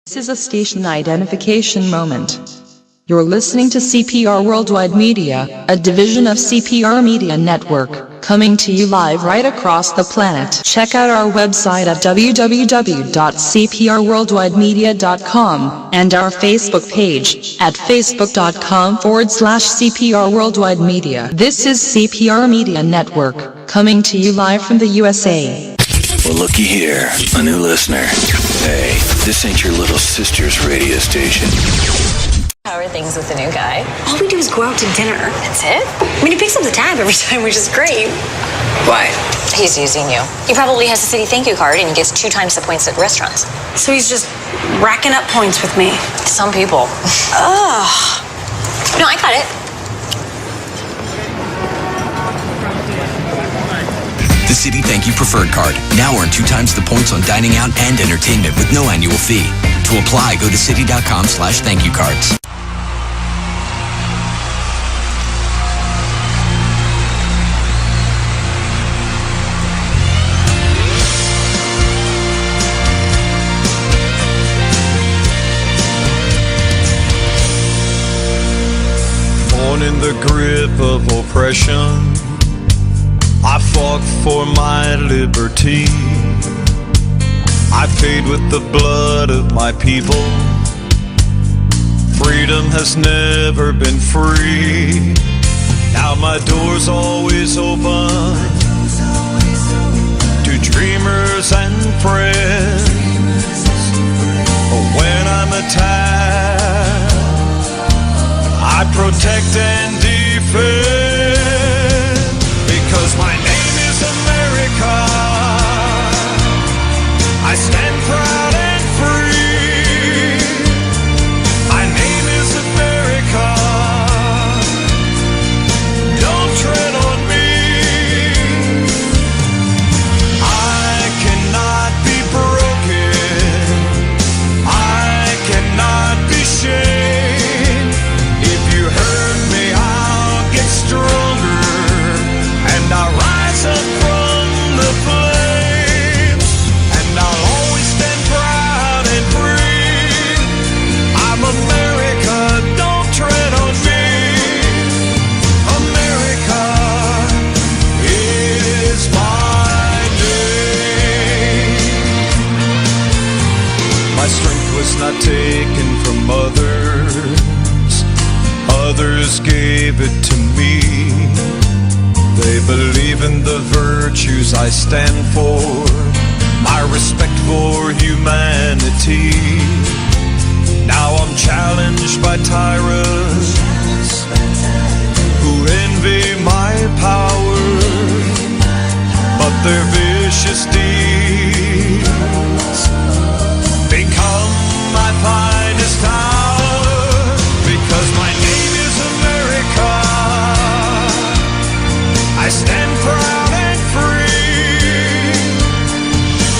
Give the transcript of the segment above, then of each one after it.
This is a station identification moment. You're listening to CPR Worldwide Media, a division of CPR Media Network, coming to you live right across the planet. Check out our website at www.cprworldwidemedia.com and our Facebook page at facebook.com/CPR Worldwide Media. This is CPR Media Network, coming to you live from the USA. Well, looky here, a new listener. Hey, this ain't your little sister's radio station. How are things with the new guy? All we do is go out to dinner. That's it? I mean, he picks up the tab every time, which is great. Why? He's using you. He probably has a city thank you card and he gets 2 times the points at restaurants. So he's just racking up points with me. Some people. Ugh. No, I got it. The City Thank You Preferred Card. Now earn 2 times the points on dining out and entertainment with no annual fee. To apply, go to city.com/thankyoucards. Born in the grip of oppression, I fought for my liberty. I paid with the blood of my people. Freedom has never been free. Now my door's always open to dreamers and friends. When I'm attacked, I protect and defend. Because my name is America, I stand proud and free. My name is America, don't tread on me. I cannot be broken, I cannot be shamed. If you hurt me, I'll get stronger, and I'll rise up from the flames, and I'll always stand proud and free. I'm America, don't tread on me. America is my name. My strength was not taken from others, others gave it to me. They believe in the virtues I stand for, my respect for humanity. Now I'm challenged by tyrants who envy my power, but their vicious deeds become my finest hour. Because my name is America, I stand proud and free.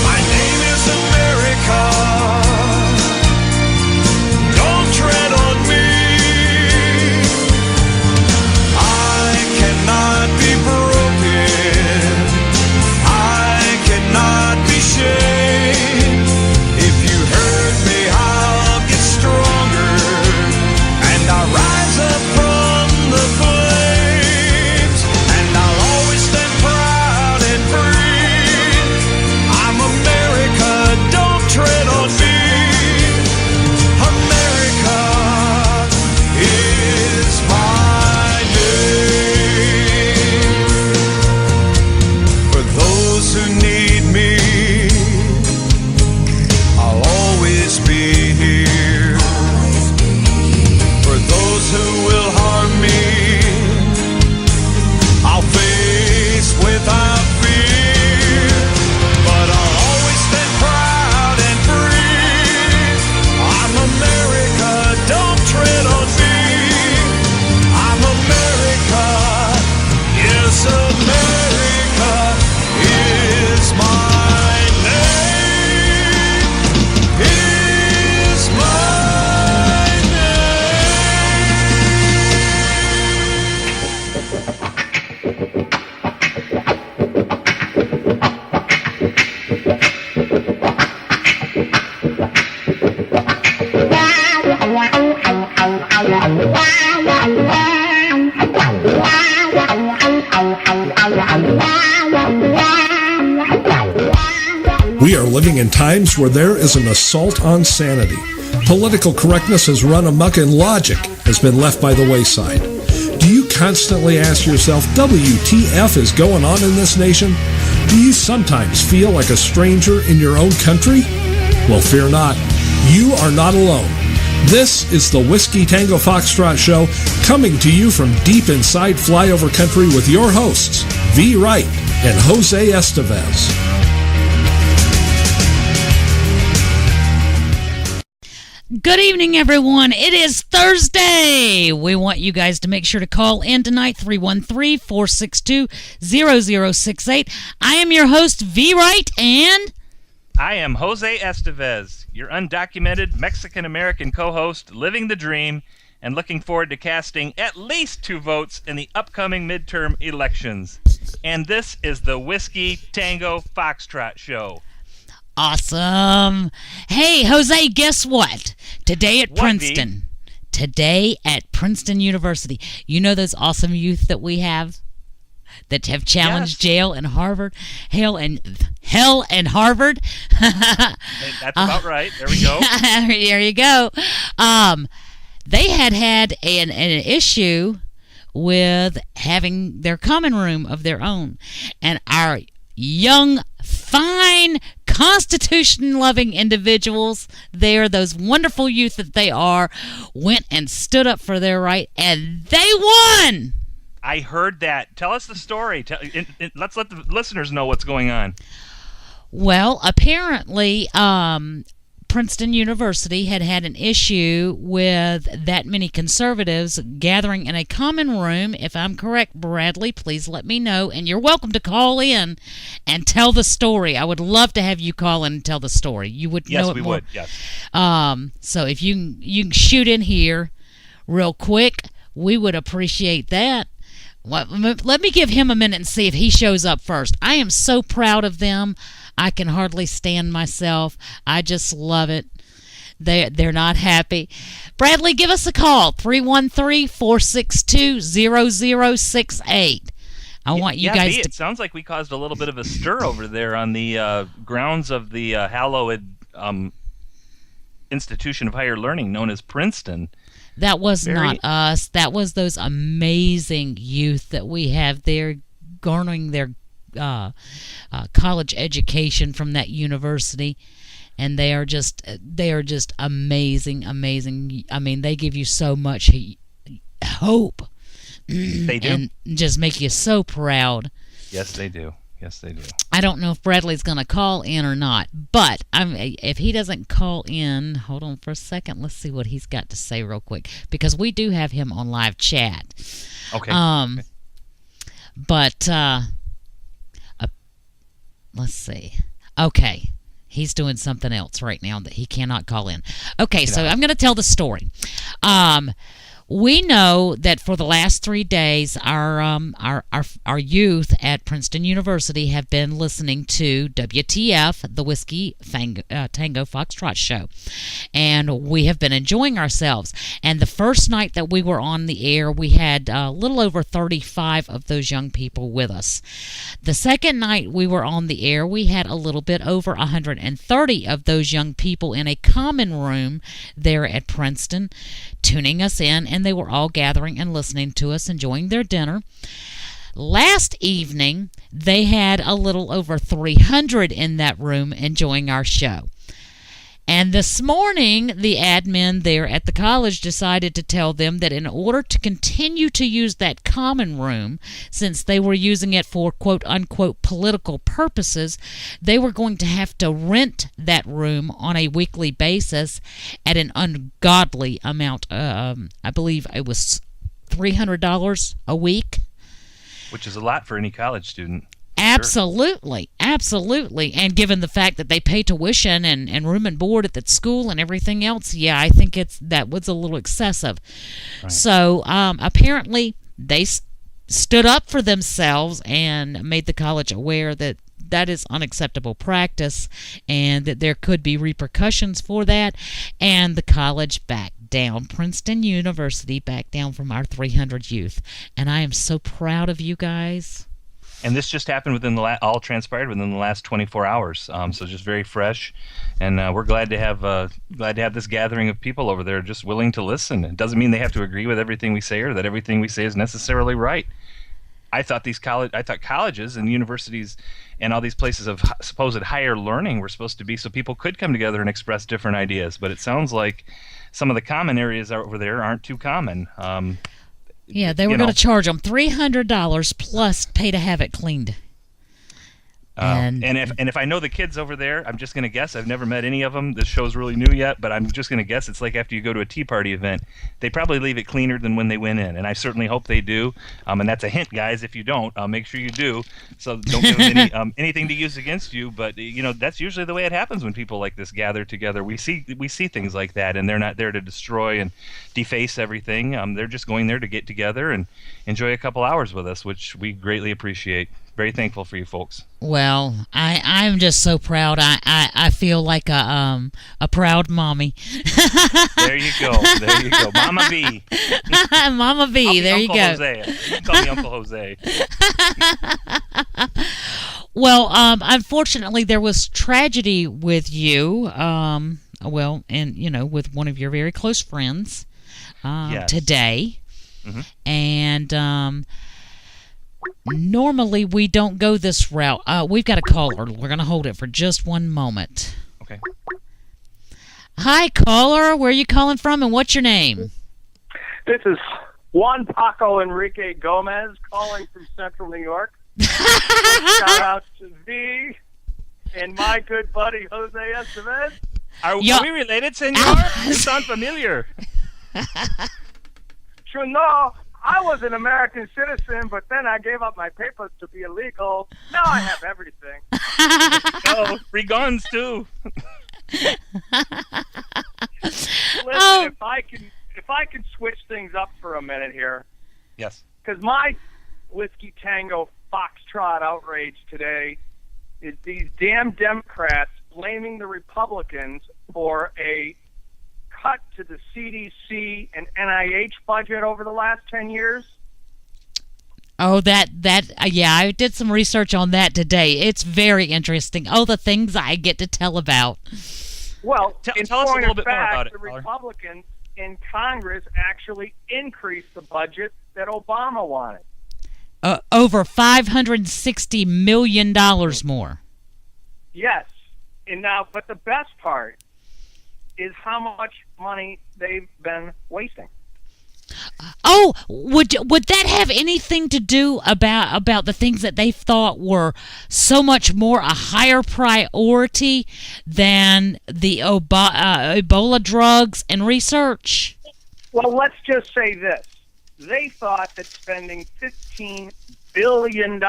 My name is America, don't tread on me. I cannot be broken, I cannot living in times where there is an assault on sanity. Political correctness has run amok and logic has been left by the wayside. Do you constantly ask yourself, WTF is going on in this nation? Do you sometimes feel like a stranger in your own country? Well, fear not. You are not alone. This is the Whiskey Tango Foxtrot Show, coming to you from deep inside flyover country with your hosts, V. Wright and Jose Estevez. Good evening, everyone. It is Thursday. We want you guys to make sure to call in tonight, 313-462-0068. I am your host, V. Wright, and I am Jose Estevez, your undocumented Mexican-American co-host, living the dream and looking forward to casting at least 2 votes in the upcoming midterm elections. And this is the Whiskey Tango Foxtrot Show. Awesome. Hey, Jose, guess what? Today at Princeton. Today at Princeton University. You know those awesome youth that we have that have challenged jail and Harvard? Hell and Harvard. That's about right. There we go. There you go. They had an issue with having their common room of their own. And our young, fine, Constitution-loving individuals there, those wonderful youth that they are, went and stood up for their right, and they won! I heard that. Tell us the story. Let's let the listeners know what's going on. Well, apparently, Princeton University had an issue with that many conservatives gathering in a common room. If I'm correct, Bradley, please let me know. And you're welcome to call in and tell the story. I would love to have you call in and tell the story. You would know it more. Yes, we would. Yes. So if you can shoot in here real quick, we would appreciate that. Let me give him a minute and see if he shows up first. I am so proud of them. I can hardly stand myself. I just love it. They're not happy. Bradley, give us a call, 313-462-0068. I want you guys to... It sounds like we caused a little bit of a stir over there on the grounds of the hallowed institution of higher learning known as Princeton. That was not us. That was those amazing youth that we have there garnering their college education from that university, and they are just amazing. I mean, they give you so much hope. They do, and just make you so proud. Yes, they do. I don't know if Bradley's going to call in or not, but if he doesn't call in, hold on for a second. Let's see what he's got to say real quick, because we do have him on live chat. Okay. But let's see. Okay. He's doing something else right now that he cannot call in. Okay, so I'm going to tell the story. We know that for the last 3 days, our youth at Princeton University have been listening to WTF, the Whiskey Tango Foxtrot Show, and we have been enjoying ourselves. And the first night that we were on the air, we had a little over 35 of those young people with us. The second night we were on the air, we had a little bit over 130 of those young people in a common room there at Princeton, tuning us in, and they were all gathering and listening to us, enjoying their dinner. Last evening, they had a little over 300 in that room enjoying our show. And this morning, the admin there at the college decided to tell them that in order to continue to use that common room, since they were using it for quote-unquote political purposes, they were going to have to rent that room on a weekly basis at an ungodly amount. I believe it was $300 a week. Which is a lot for any college student. Absolutely, absolutely. And given the fact that they pay tuition and room and board at that school and everything else, yeah, I think that was a little excessive. Right. So apparently they stood up for themselves and made the college aware that that is unacceptable practice and that there could be repercussions for that. And the college backed down. Princeton University backed down from our 300 youth. And I am so proud of you guys. And this just happened all transpired within the last 24 hours. So just very fresh, and we're glad to have this gathering of people over there just willing to listen. It doesn't mean they have to agree with everything we say or that everything we say is necessarily right. I thought colleges and universities and all these places of supposed higher learning were supposed to be so people could come together and express different ideas. But it sounds like some of the common areas over there aren't too common. Yeah, they were going to charge them $300 plus pay to have it cleaned. And if I know the kids over there, I'm just going to guess. I've never met any of them. This show's really new yet, but I'm just going to guess it's like after you go to a Tea Party event, they probably leave it cleaner than when they went in, and I certainly hope they do. And that's a hint, guys. If you don't, make sure you do. So don't give them anything to use against you. But that's usually the way it happens when people like this gather together. We see things like that, and they're not there to destroy and deface everything. They're just going there to get together and enjoy a couple hours with us, which we greatly appreciate. Very thankful for you folks. Well, I'm just so proud. I feel like a proud mommy. There you go, Mama B. Mama B. There you Uncle go. Jose. You can call me Uncle Jose. Well, unfortunately, there was tragedy with you. With one of your very close friends Yes. today, Mm-hmm. and normally we don't go this route. We've got a caller. We're going to hold it for just one moment. Okay. Hi, caller. Where are you calling from, and what's your name? This is Juan Paco Enrique Gomez calling from Central New York. Shout out to V and my good buddy Jose Estevez. Are we related, senor? You sound familiar. You know, I was an American citizen, but then I gave up my papers to be illegal. Now I have everything. Oh, free guns too. Listen, if I can switch things up for a minute here. Yes. Because my Whiskey Tango Foxtrot outrage today is these damn Democrats blaming the Republicans for a cut to the CDC and NIH budget over the last 10 years. Oh, yeah, I did some research on that today. It's very interesting. Oh, the things I get to tell about. Well, tell us a little bit more about it, the caller. Republicans in Congress actually increased the budget that Obama wanted. Over $560 million more. Yes. But the best part is how much money they've been wasting. Oh, would that have anything to do about the things that they thought were so much more a higher priority than the Ebola drugs and research? Well, let's just say this. They thought that spending $15 billion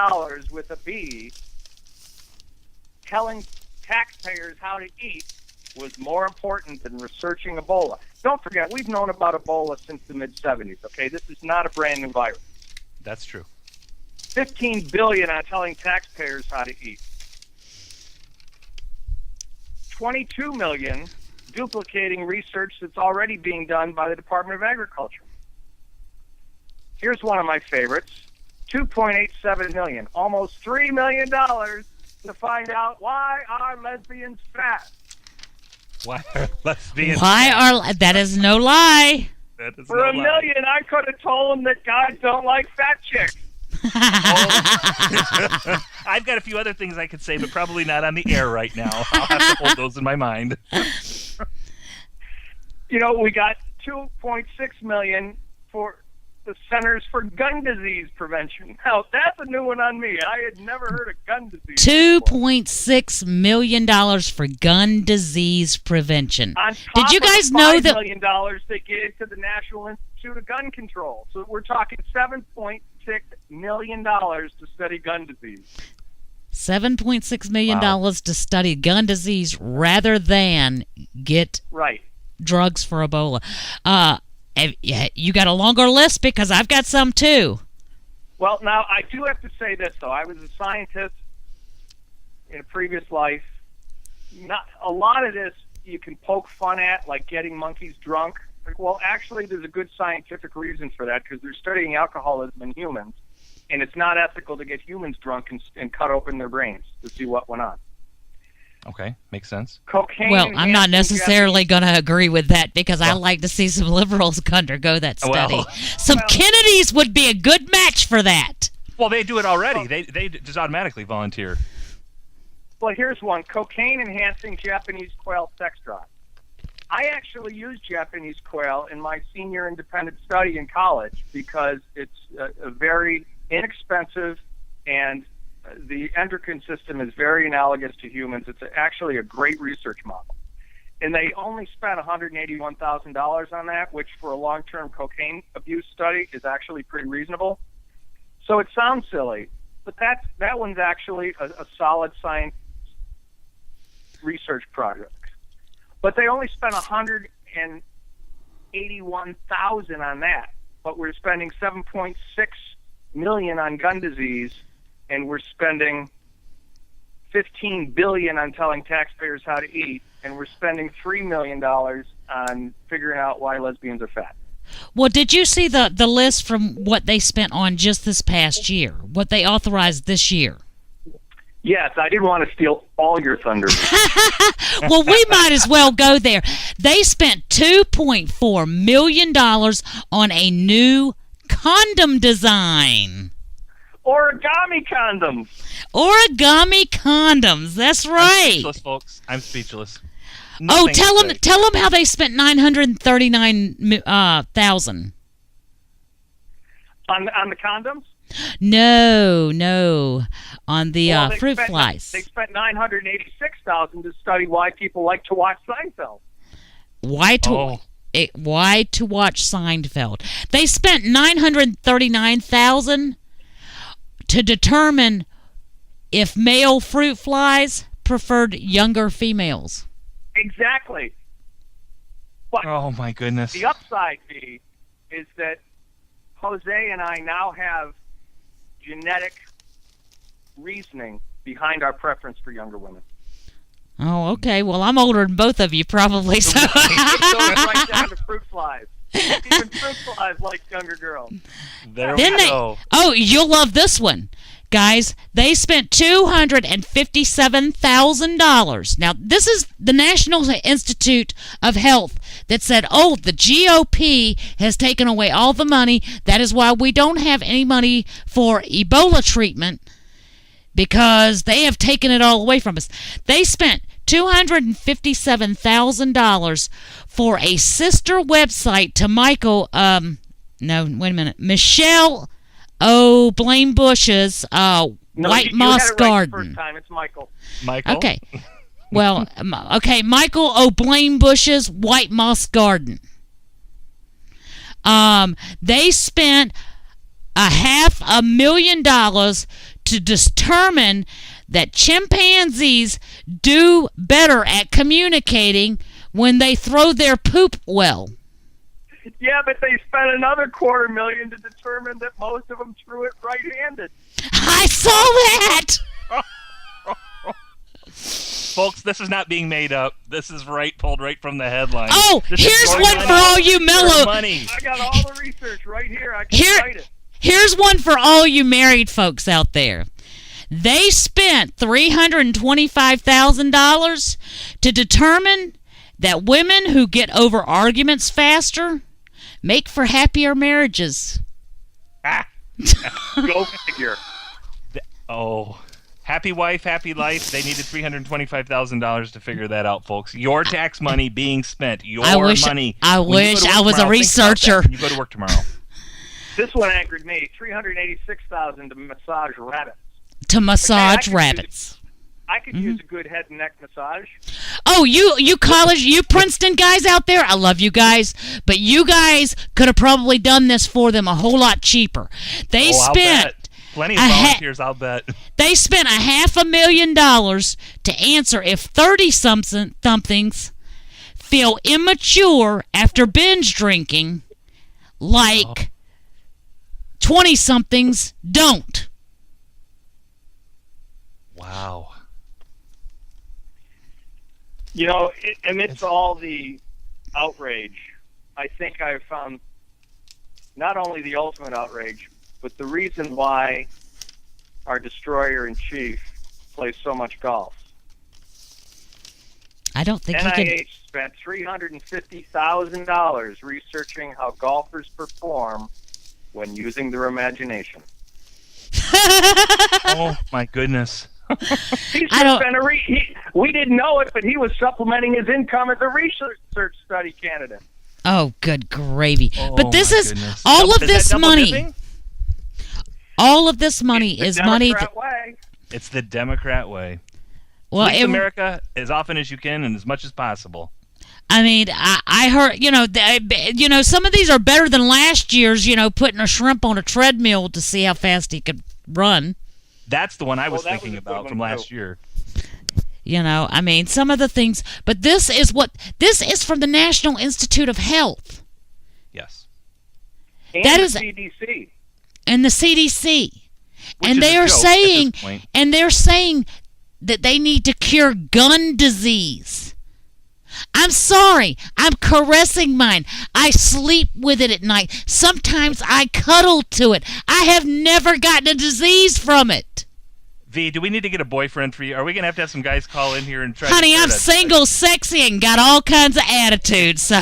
with a B, telling taxpayers how to eat, was more important than researching Ebola. Don't forget, we've known about Ebola since the mid-'70s, okay? This is not a brand new virus. That's true. $15 billion on telling taxpayers how to eat. $22 million duplicating research that's already being done by the Department of Agriculture. Here's one of my favorites. $2.87 million, almost $3 million to find out why are lesbians fat. Why are lesbians? That is no lie. That is For no $1 lie. million, I could have told them that guys don't like fat chicks. I've got a few other things I could say, but probably not on the air right now. I'll have to hold those in my mind. We got $2.6 million for the Centers for Gun Disease Prevention. Now, that's a new one on me. I had never heard of gun disease. $2.6 million for gun disease prevention. On top Did you guys of know $5 that? million they gave to the National Institute of Gun Control. So we're talking $7.6 million to study gun disease. $7.6 million to study gun disease rather than get drugs for Ebola. You got a longer list because I've got some too. Well, now I do have to say this though. I was a scientist in a previous life. Not a lot of this you can poke fun at, like getting monkeys drunk. Well, actually, there's a good scientific reason for that because they're studying alcoholism in humans, and it's not ethical to get humans drunk and cut open their brains to see what went on. Okay, makes sense. Cocaine. Well, I'm not necessarily going to agree with that because I like to see some liberals undergo that study. Some Kennedys would be a good match for that. Well, they do it already. They just automatically volunteer. Well, here's one. Cocaine-enhancing Japanese quail sex drive. I actually used Japanese quail in my senior independent study in college because it's a very inexpensive and the endocrine system is very analogous to humans. It's actually a great research model. And they only spent $181,000 on that, which for a long-term cocaine abuse study is actually pretty reasonable. So it sounds silly, but that one's actually a solid science research project. But they only spent $181,000 on that, but we're spending $7.6 million on gun disease, and we're spending $15 billion on telling taxpayers how to eat, and we're spending $3 million on figuring out why lesbians are fat. Well, did you see the list from what they spent on just this past year, what they authorized this year? Yes, I didn't want to steal all your thunder. Well, we might as well go there. They spent $2.4 million on a new condom design. Origami condoms. Origami condoms. That's right. I'm speechless, folks. I'm speechless. Tell them how they spent $939,000 on the condoms. No, on the fruit flies. They spent $986,000 to study why people like to watch Seinfeld. Why to watch Seinfeld? They spent $939,000 to determine if male fruit flies preferred younger females. Exactly. But oh my goodness. The upside fee is that Jose and I now have genetic reasoning behind our preference for younger women. Oh, okay. Well, I'm older than both of you, probably. So it goes right down to fruit flies. Even fruit flies like younger girls. There we go. Oh, you'll love this one. Guys, they spent $257,000. Now, this is the National Institute of Health that said, the GOP has taken away all the money. That is why we don't have any money for Ebola treatment, because they have taken it all away from us. They spent $257,000 for a sister website to Michelle O'Blamebush's White Moss Garden. First time. It's Michael. Okay. Well, Michael O'Blamebush's White Moss Garden. They spent $500,000 to determine that chimpanzees do better at communicating when they throw their poop well. Yeah, but they spent another $250,000 to determine that most of them threw it right-handed. I saw that! Folks, this is not being made up. This is pulled right from the headline. Oh, here's one for all you mellow... I got all the research right here. I can cite it. Here's one for all you married folks out there. They spent $325,000 to determine that women who get over arguments faster make for happier marriages. Go figure. Happy wife, happy life. They needed $325,000 to figure that out, folks. Your tax money being spent. Money. I wish I was a researcher. You go to work tomorrow. This one angered me. $386,000 to massage rabbits. Rabbits. I could use a good head and neck massage. Oh, you Princeton guys out there, I love you guys, but you guys could have probably done this for them a whole lot cheaper. They spent plenty of volunteers, I'll bet. They spent $500,000 to answer if 30-somethings feel immature after binge drinking, like 20-somethings don't. Wow. You know, amidst all the outrage, I think I've found not only the ultimate outrage, but the reason why our destroyer-in-chief plays so much golf. I don't think NIH spent $350,000 researching how golfers perform when using their imagination. Oh my goodness! We didn't know it, but he was supplementing his income as a research study candidate. Oh, good gravy! But this is goodness. all of Is this that double money. dipping? All of this money is money. It's the Democrat way. Well, Leave America as often as you can and as much as possible. I mean, I heard, some of these are better than last year's, putting a shrimp on a treadmill to see how fast he could run. That's the one I was thinking about from last year. I mean, some of the things, but this is from the National Institute of Health. Yes. And that the is CDC. And the CDC. Which and is they a are joke saying, at this point. and they're saying that they need to cure gun disease. I'm sorry. I'm caressing mine. I sleep with it at night. Sometimes I cuddle to it. I have never gotten a disease from it. V, do we need to get a boyfriend for you? Are we going to have some guys call in here and try Honey, to... I'm single, sexy, and got all kinds of attitudes, so...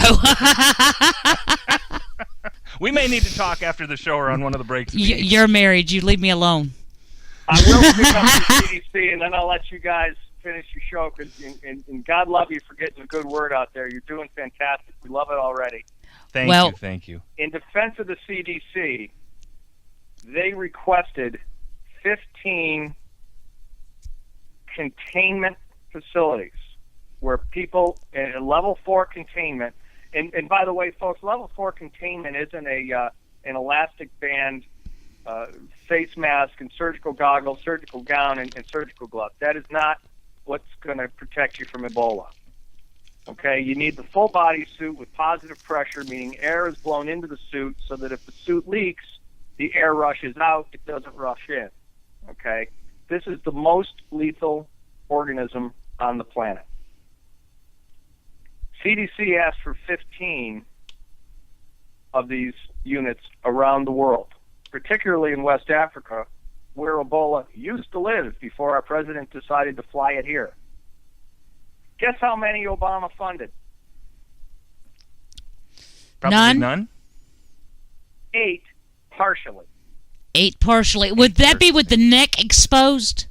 We may need to talk after the show or on one of the breaks. You're married. You leave me alone. I will pick up the CDC, and then I'll let you guys finish your show. And God love you for getting a good word out there. You're doing fantastic. We love it already. Thank you. In defense of the CDC, they requested 15 containment facilities where people in level 4 containment. And by the way, folks, level 4 containment isn't an elastic band, face mask, and surgical goggles, surgical gown, and surgical gloves. That is not what's going to protect you from Ebola. Okay, you need the full body suit with positive pressure, meaning air is blown into the suit so that if the suit leaks, the air rushes out, it doesn't rush in. Okay, this is the most lethal organism on the planet. CDC asked for 15 of these units around the world, particularly in West Africa, where Ebola used to live before our president decided to fly it here. Guess how many Obama funded? Probably none? 8 partially. 8 partially. Would that be with the neck exposed?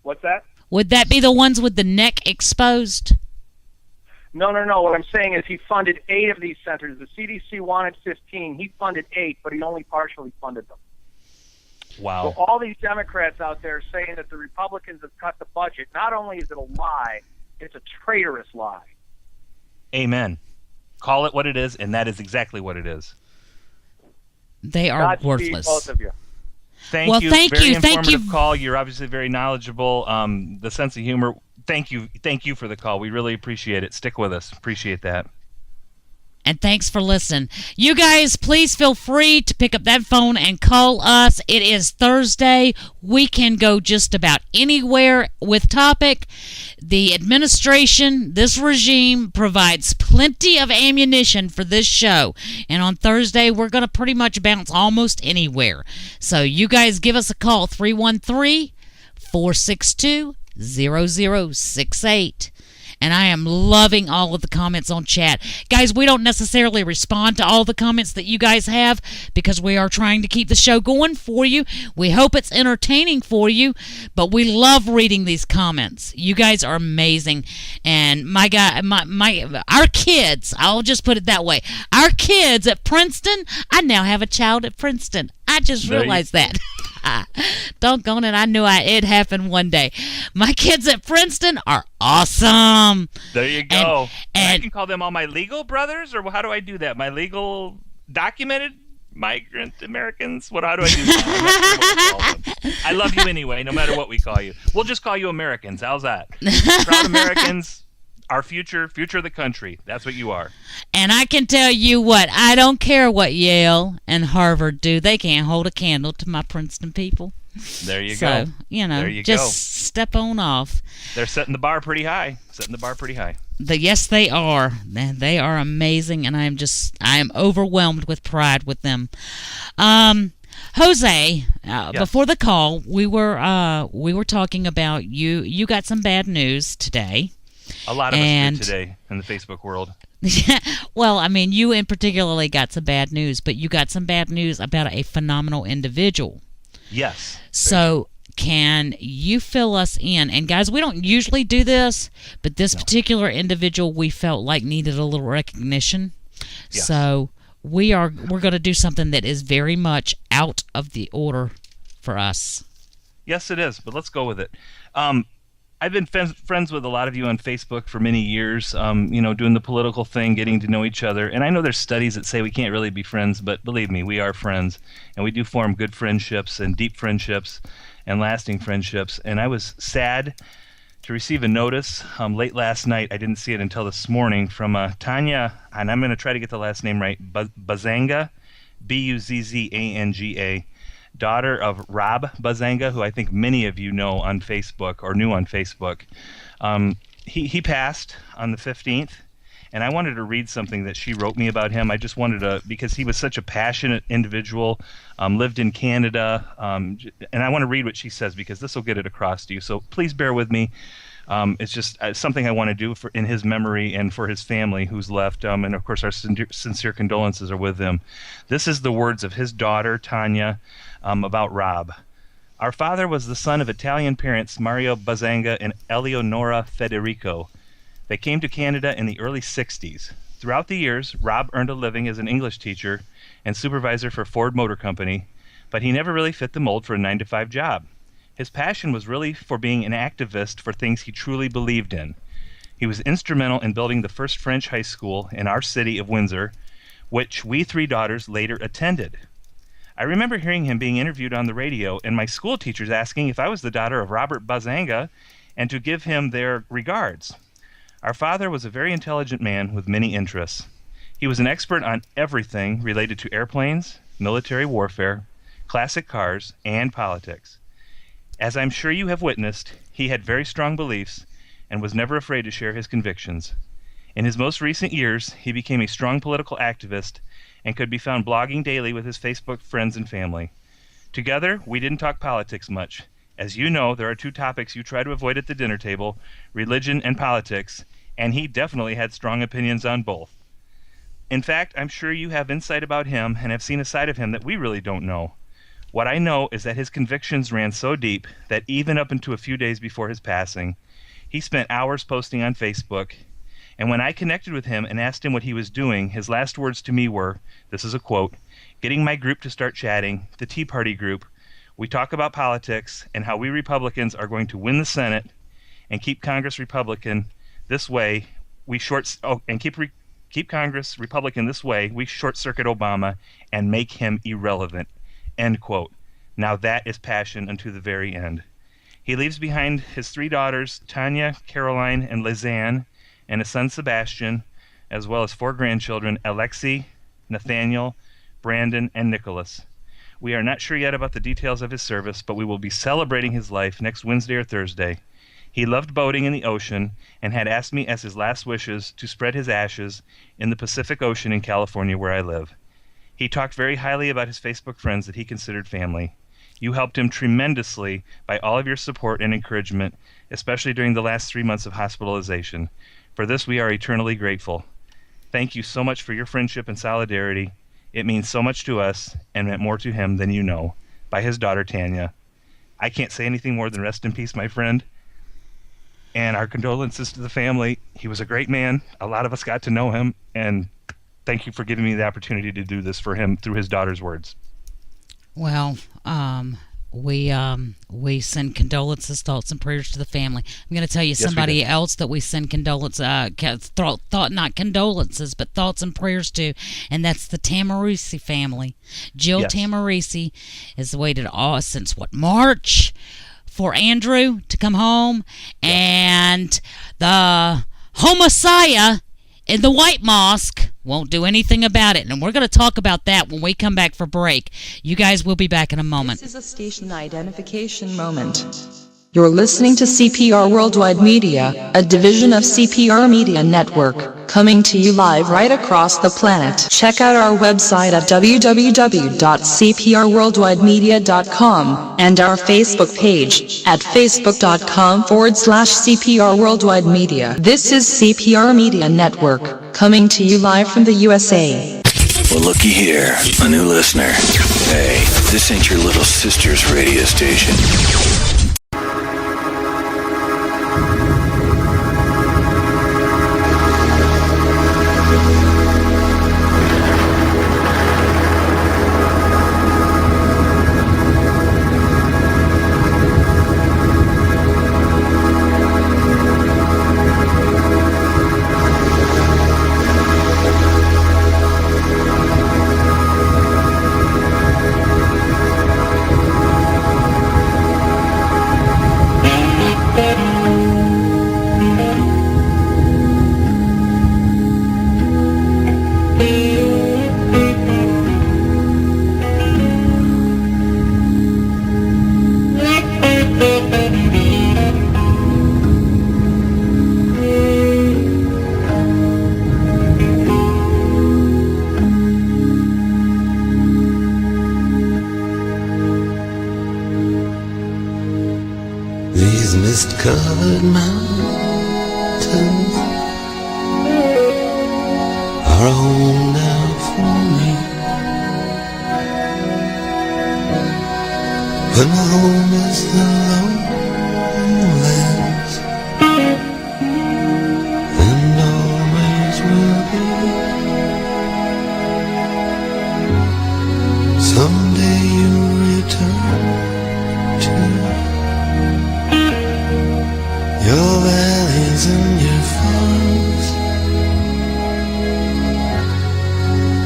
What's that? Would that be the ones with the neck exposed? No. What I'm saying is he funded 8 of these centers. The CDC wanted 15. He funded 8, but he only partially funded them. Wow. So all these Democrats out there saying that the Republicans have cut the budget, not only is it a lie, it's a traitorous lie. Amen. Call it what it is, and that is exactly what it is. They are Godspeed, worthless. both of you. Thank you. Very informative call. You're obviously very knowledgeable. The sense of humor. Thank you for the call. We really appreciate it. Stick with us. Appreciate that. And thanks for listening. You guys, please feel free to pick up that phone and call us. It is Thursday. We can go just about anywhere with topic. The administration, this regime, provides plenty of ammunition for this show. And on Thursday, we're going to pretty much bounce almost anywhere. So you guys give us a call, 313-462-0068. And I am loving all of the comments on chat. Guys, we don't necessarily respond to all the comments that you guys have because we are trying to keep the show going for you. We hope it's entertaining for you, but we love reading these comments. You guys are amazing. And our kids, I'll just put it that way. Our kids at Princeton, I now have a child at Princeton. I just realized that. Doggone it, I knew it happened one day. My kids at Princeton are awesome. There you go. And I can call them all my legal brothers, or how do I do that? My legal documented migrant Americans? How do I do that? I love you anyway, no matter what we call you. We'll just call you Americans. How's that? Proud Americans. Our future of the country. That's what you are. And I can tell you what, I don't care what Yale and Harvard do. They can't hold a candle to my Princeton people. There you go. There you just step on off. They're setting the bar pretty high. Yes, they are. They are amazing, and I am overwhelmed with pride with them. Jose, Yes. before the call, we were talking about you. You got some bad news today. A lot of us do today in the Facebook world. Well, I mean, you in particularly got some bad news, but you got some bad news about a phenomenal individual. Yes. So, can you fill us in? And guys, we don't usually do this, but this particular individual we felt like needed a little recognition. Yes. So we're going to do something that is very much out of the order for us. Yes, it is, but let's go with it. I've been friends with a lot of you on Facebook for many years, doing the political thing, getting to know each other. And I know there's studies that say we can't really be friends, but believe me, we are friends. And we do form good friendships and deep friendships and lasting friendships. And I was sad to receive a notice late last night. I didn't see it until this morning from Tanya, and I'm going to try to get the last name right, Bazanga, Buzzanga, daughter of Rob Bazanga, who I think many of you know on Facebook or knew on Facebook. He passed on the 15th, and I wanted to read something that she wrote me about him. I just wanted to, because he was such a passionate individual, lived in Canada, and I want to read what she says because this will get it across to you. So please bear with me. It's just something I want to do in his memory and for his family who's left, and of course our sincere condolences are with him. This is the words of his daughter, Tanya, about Rob. Our father was the son of Italian parents Mario Bazanga and Eleonora Federico. They came to Canada in the early 60s. Throughout the years, Rob earned a living as an English teacher and supervisor for Ford Motor Company, but he never really fit the mold for a 9-to-5 job. His passion was really for being an activist for things he truly believed in. He was instrumental in building the first French high school in our city of Windsor, which we three daughters later attended. I remember hearing him being interviewed on the radio and my school teachers asking if I was the daughter of Robert Bazanga and to give him their regards. Our father was a very intelligent man with many interests. He was an expert on everything related to airplanes, military warfare, classic cars, and politics. As I'm sure you have witnessed, he had very strong beliefs and was never afraid to share his convictions. In his most recent years, he became a strong political activist and could be found blogging daily with his Facebook friends and family. Together, we didn't talk politics much. As you know, there are two topics you try to avoid at the dinner table, religion and politics, and he definitely had strong opinions on both. In fact, I'm sure you have insight about him and have seen a side of him that we really don't know. What I know is that his convictions ran so deep that even up into a few days before his passing, he spent hours posting on Facebook. And when I connected with him and asked him what he was doing, his last words to me were, this is a quote, "Getting my group to start chatting, the Tea Party group. We talk about politics and how we Republicans are going to win the Senate and keep Congress Republican this way. Keep Congress Republican this way. We short-circuit Obama and make him irrelevant." End quote. Now that is passion unto the very end. He leaves behind his three daughters, Tanya, Caroline, and Lizanne, and a son, Sebastian, as well as 4 grandchildren, Alexei, Nathaniel, Brandon, and Nicholas. We are not sure yet about the details of his service, but we will be celebrating his life next Wednesday or Thursday. He loved boating in the ocean and had asked me as his last wishes to spread his ashes in the Pacific Ocean in California where I live. He talked very highly about his Facebook friends that he considered family. You helped him tremendously by all of your support and encouragement, especially during the last 3 months of hospitalization. For this, we are eternally grateful. Thank you so much for your friendship and solidarity. It means so much to us and meant more to him than you know. By his daughter, Tanya. I can't say anything more than rest in peace, my friend. And our condolences to the family. He was a great man. A lot of us got to know him, and thank you for giving me the opportunity to do this for him through his daughter's words. Well, we send condolences, thoughts, and prayers to the family. I'm going to tell you somebody else that we send not condolences, but thoughts and prayers to, and that's the Tamarisi family. Jill Tamarisi has waited since March for Andrew to come home, and the Homosiah in the White Mosque won't do anything about it. And we're going to talk about that when we come back for break. You guys will be back in a moment. This is a station identification moment. You're listening to CPR Worldwide Media, a division of CPR Media Network, coming to you live right across the planet. Check out our website at www.cprworldwidemedia.com and our Facebook page at facebook.com/CPR Worldwide Media. This is CPR Media Network, coming to you live from the USA. Well, looky here, a new listener. Hey, this ain't your little sister's radio station. These mist-covered mountains are a home now for me, but my home is the lowlands, and always will be. Someday you'll return to your valleys and your farms,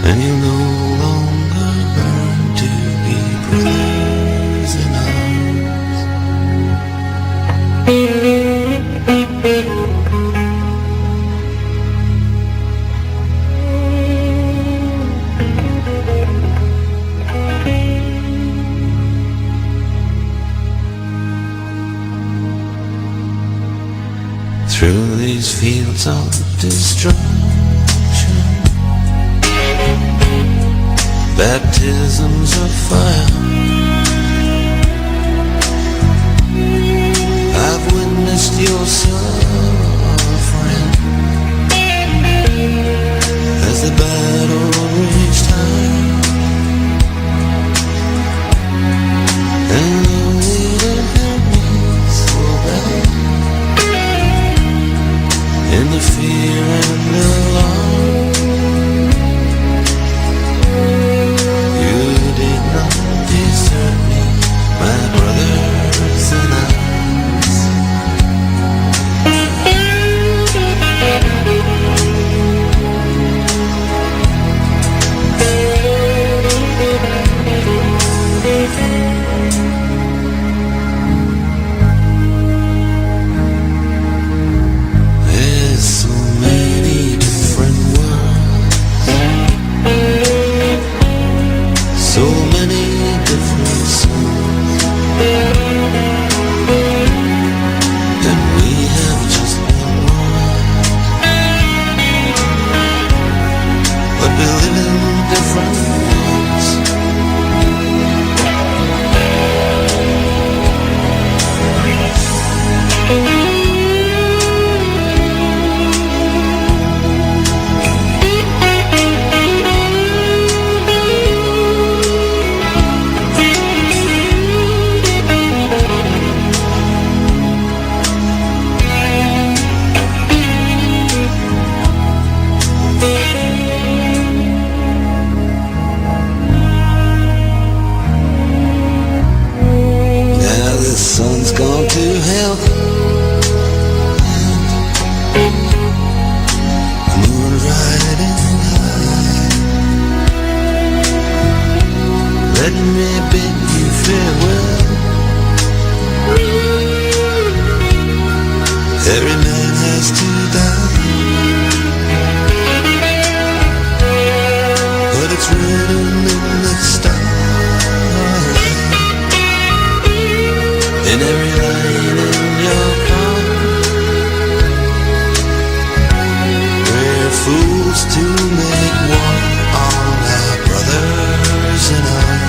and you no longer burn to be brothers in arms. Through these fields of destruction, baptisms of fire, I've witnessed your suffering as the battle reached high, and though it had me so bad, in the fear and the alarm, you did not desert me, my brothers in arms. There's so many different worlds, so many different souls, and we have just one world, but we live in different worlds. Now the sun's gone to hell, the moon's riding high. Let me bid you farewell. Every man has to die, but it's written in the stars, in every line fools to make one, all our brothers in arms.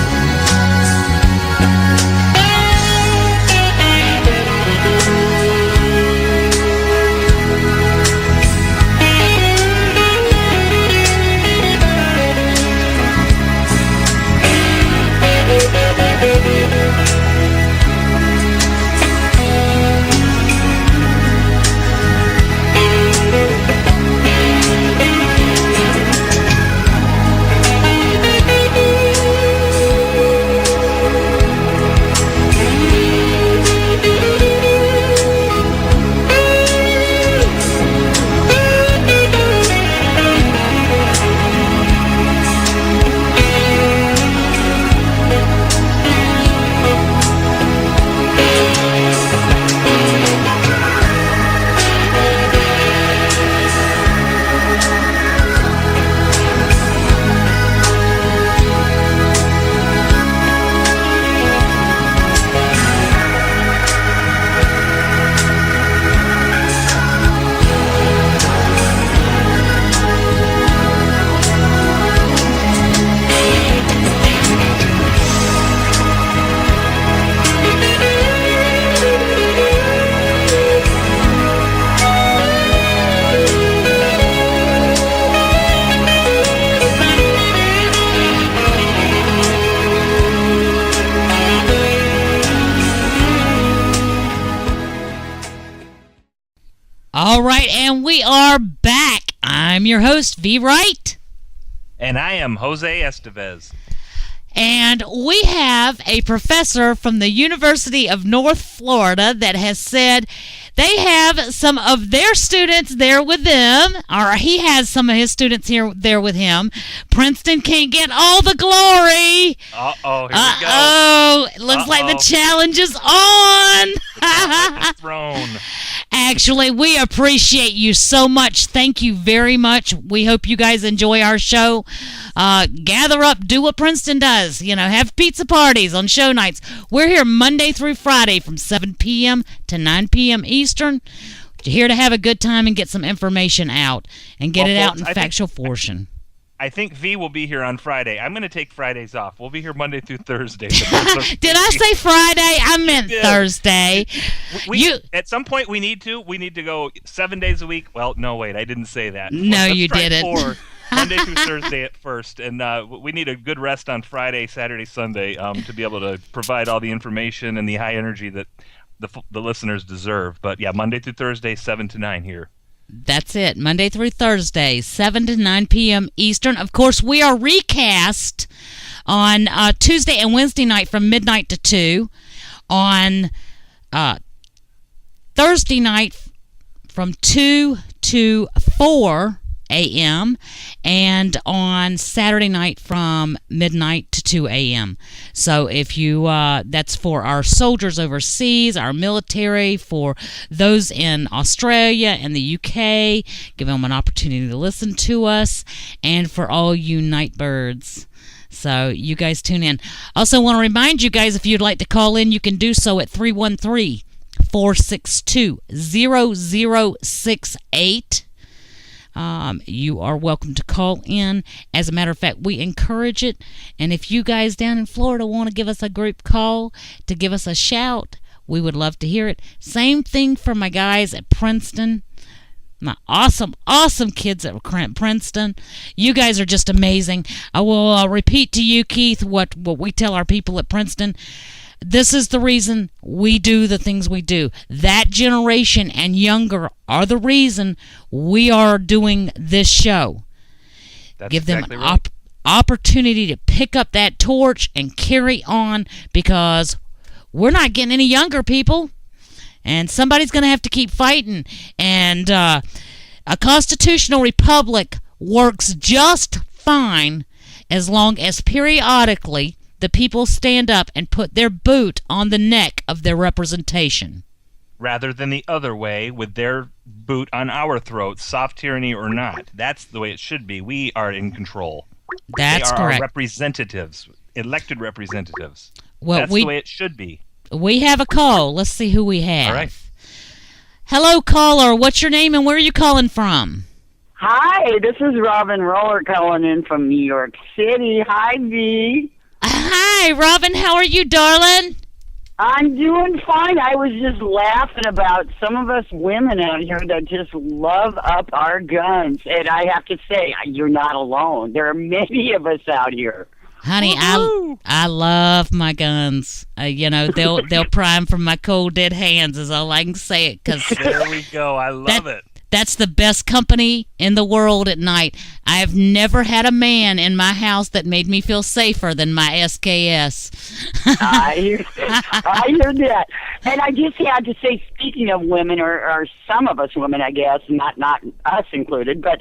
All right, and we are back. I'm your host, V. Wright. And I am Jose Estevez. And we have a professor from the University of North Florida that has said they have some of their students there with them, or he has some of his students there with him. Princeton can't get all the glory. Uh-oh, here we go. Uh-oh, it looks like the challenge is on. Thrown. Actually, we appreciate you so much. Thank you very much. We hope you guys enjoy our show. Gather up, do what Princeton does. Have pizza parties on show nights. We're here Monday through Friday from 7 p.m. to 9 p.m. Eastern. We're here to have a good time and get some information out and get it out in factual portion. I think V will be here on Friday. I'm going to take Fridays off. We'll be here Monday through Thursday. Did I say Friday? I meant Thursday. At some point, we need to go 7 days a week. Well, no, wait, I didn't say that. No, you didn't. 4, Monday through Thursday at first. And we need a good rest on Friday, Saturday, Sunday to be able to provide all the information and the high energy that the listeners deserve. But yeah, Monday through Thursday, 7 to 9 here. That's it. Monday through Thursday, 7 to 9 p.m. Eastern. Of course, we are recast on Tuesday and Wednesday night from midnight to 2. On Thursday night from 2 to 4 a.m. and on Saturday night from midnight to 2 a.m. So if you, that's for our soldiers overseas, our military, for those in Australia and the UK, give them an opportunity to listen to us, and for all you night birds. So you guys tune in. Also want to remind you guys, if you'd like to call in, you can do so at 313-462-0068. You are welcome to call in. As a matter of fact, we encourage it. And if you guys down in Florida want to give us a group call to give us a shout, we would love to hear it. Same thing for my guys at Princeton. My awesome kids at Princeton. You guys are just amazing. I will repeat to you, Keith, what we tell our people at Princeton. This is the reason we do the things we do. That generation and younger are the reason we are doing this show. That's Give them exactly an opportunity to pick up that torch and carry on, because we're not getting any younger, people. And somebody's going to have to keep fighting. And a constitutional republic works just fine as long as periodically the people stand up and put their boot on the neck of their representation. Rather than the other way, with their boot on our throats, soft tyranny or not. That's the way it should be. We are in control. That's correct. correct. Our representatives, elected representatives. Well, That's the way it should be. We have a call. Let's see who we have. All right. Hello, caller. What's your name and where are you calling from? Hi, this is Robin Roller calling in from New York City. Hi, V. Hi, Robin. How are you, darling? I'm doing fine. I was just laughing about some of us women out here that just love up our guns. And I have to say, you're not alone. There are many of us out here. Honey, I love my guns. They'll prime from my cold dead hands is all I can say it. Cause there we go. I love it. That's the best company in the world at night. I have never had a man in my house that made me feel safer than my SKS. I hear that. And I just had to say, speaking of women, or some of us women, I guess, not us included, but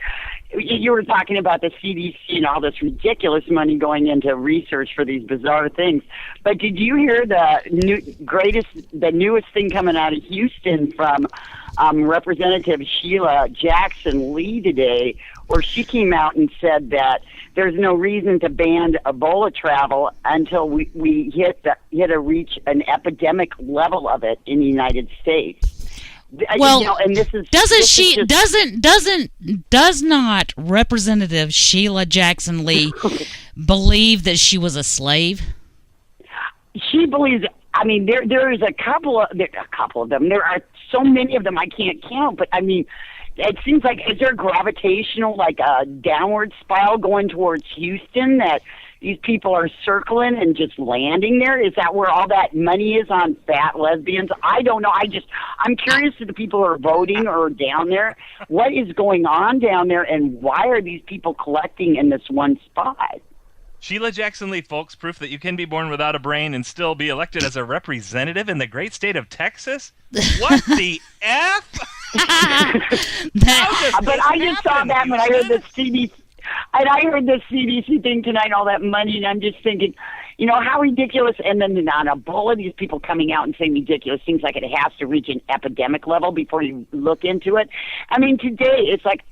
you were talking about the CDC and all this ridiculous money going into research for these bizarre things. But did you hear the newest thing coming out of Houston from Representative Sheila Jackson Lee today, where she came out and said that there's no reason to ban Ebola travel until we reach an epidemic level of it in the United States. Well, and this is does not Representative Sheila Jackson Lee believe that she was a slave? She believes. I mean, there is a couple of them. There are so many of them I can't count. But I mean, it seems like, is there gravitational, like a downward spiral going towards Houston, that these people are circling and just landing there? Is that where all that money is on fat lesbians? I don't know. I'm curious to the people who are voting or down there. What is going on down there, and why are these people collecting in this one spot? Sheila Jackson Lee, folks, proof that you can be born without a brain and still be elected as a representative in the great state of Texas? What the F? But I just saw that when I heard the CDC. And I heard the CDC thing tonight, all that money, and I'm just thinking, how ridiculous. And then on Ebola, these people coming out and saying ridiculous things like it has to reach an epidemic level before you look into it. I mean, today, it's like,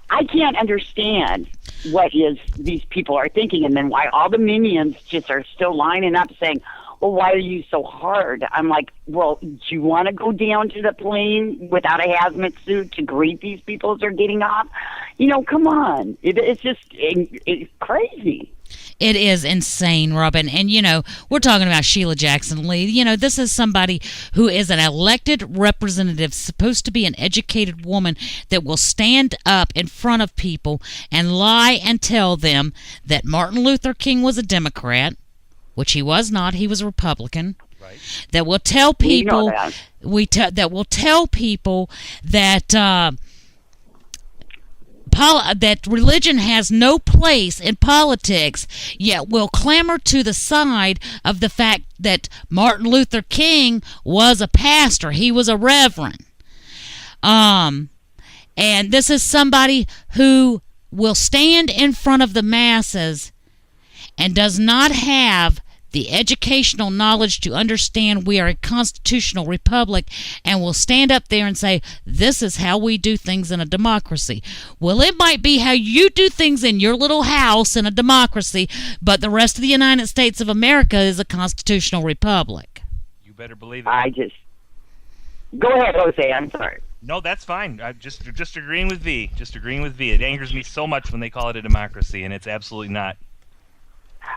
I can't understand what these people are thinking, and then why all the minions just are still lining up saying, well, why are you so hard? I'm like, well, do you want to go down to the plane without a hazmat suit to greet these people as they're getting off? Come on. It's just it's crazy. It is insane, Robin. And, we're talking about Sheila Jackson Lee. This is somebody who is an elected representative, supposed to be an educated woman that will stand up in front of people and lie and tell them that Martin Luther King was a Democrat, which he was not. He was a Republican. Right. That will tell people that will tell people that that religion has no place in politics, yet will clamor to the side of the fact that Martin Luther King was a pastor. He was a reverend. And this is somebody who will stand in front of the masses and does not have the educational knowledge to understand we are a constitutional republic, and will stand up there and say, this is how we do things in a democracy. Well, it might be how you do things in your little house in a democracy, but the rest of the United States of America is a constitutional republic. You better believe it. Go ahead, Jose. I'm sorry. No, that's fine. I'm just agreeing with V. Just agreeing with V. It angers me so much when they call it a democracy, and it's absolutely not.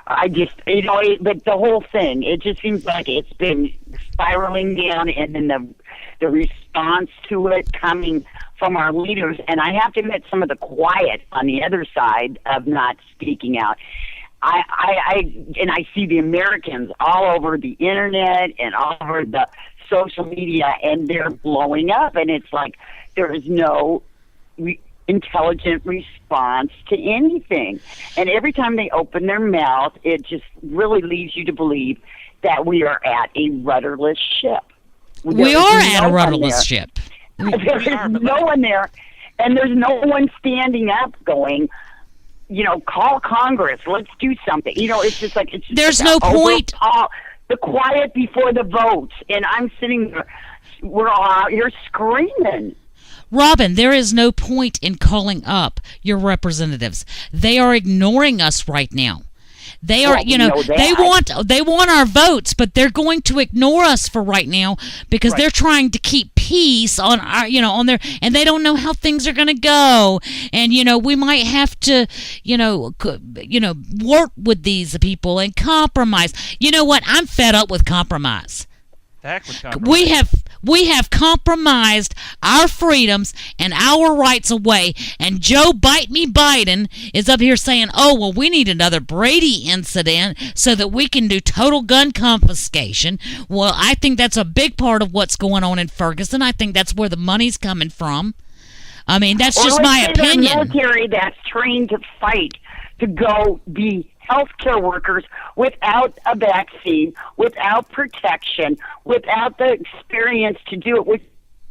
But the whole thing, it just seems like it's been spiraling down, and then the response to it coming from our leaders, and I have to admit, some of the quiet on the other side of not speaking out. I see the Americans all over the internet and all over the social media, and they're blowing up, and it's like there is no intelligent response to anything. And every time they open their mouth, it just really leads you to believe that we are at a rudderless ship. We are at a rudderless ship. There is no one there, and there's no one standing up going, call Congress, let's do something. It's just like, it's just there's no point. The quiet before the vote, and I'm sitting there, we're all out here screaming. Robin, there is no point in calling up your representatives. They are ignoring us right now. They are, they want our votes, but they're going to ignore us for right now because they're trying to keep peace on our, on their, and they don't know how things are going to go. And, we might have to, work with these people and compromise. You know what? I'm fed up with compromise. The heck with compromise. We have compromised our freedoms and our rights away, and Joe Bite Me Biden is up here saying, oh, well, we need another Brady incident so that we can do total gun confiscation. Well, I think that's a big part of what's going on in Ferguson. I think that's where the money's coming from. I mean, that's just my opinion. The military that's trained to fight, to go be healthcare workers without a vaccine, without protection, without the experience to do it, which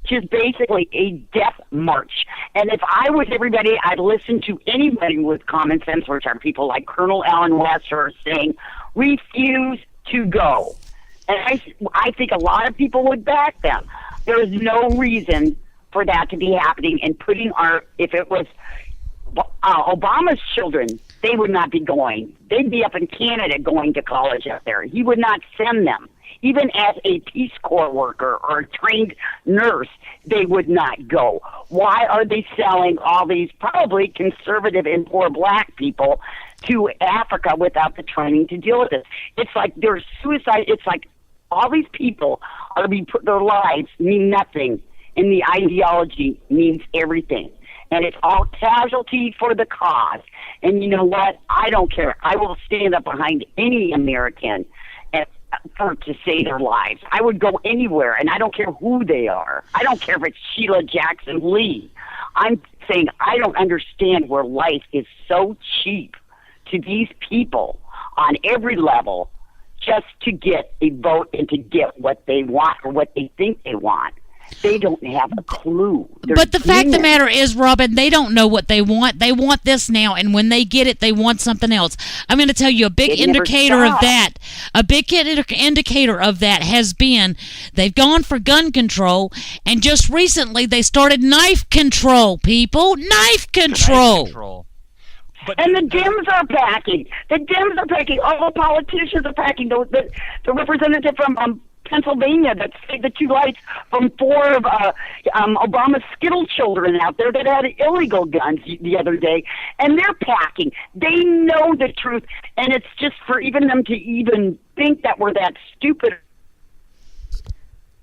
is basically a death march. And if I was everybody, I'd listen to anybody with common sense, which are people like Colonel Allen West, who are saying, refuse to go. And I think a lot of people would back them. There is no reason for that to be happening. And if it was Obama's children, they would not be going. They'd be up in Canada going to college up there. He would not send them. Even as a Peace Corps worker or a trained nurse, they would not go. Why are they selling all these probably conservative and poor black people to Africa without the training to deal with it? It's like there's suicide. It's like all these people are being put, their lives mean nothing, and the ideology means everything. And it's all casualty for the cause. And you know what? I don't care. I will stand up behind any American to save their lives. I would go anywhere, and I don't care who they are. I don't care if it's Sheila Jackson Lee. I'm saying I don't understand where life is so cheap to these people on every level just to get a vote and to get what they want or what they think they want. They don't have a clue. But the fact of the matter is, Robin, they don't know what they want. They want this now, and when they get it, they want something else. I'm going to tell you a big indicator of that. A big indicator of that has been they've gone for gun control, and just recently they started knife control, people. Knife control. And the Dems are packing. The Dems are packing. All the politicians are packing. The representative from Pennsylvania that saved the two lights from four of Obama's Skittle children out there that had illegal guns the other day, and they're packing. They know the truth, and it's just for even them to even think that we're that stupid.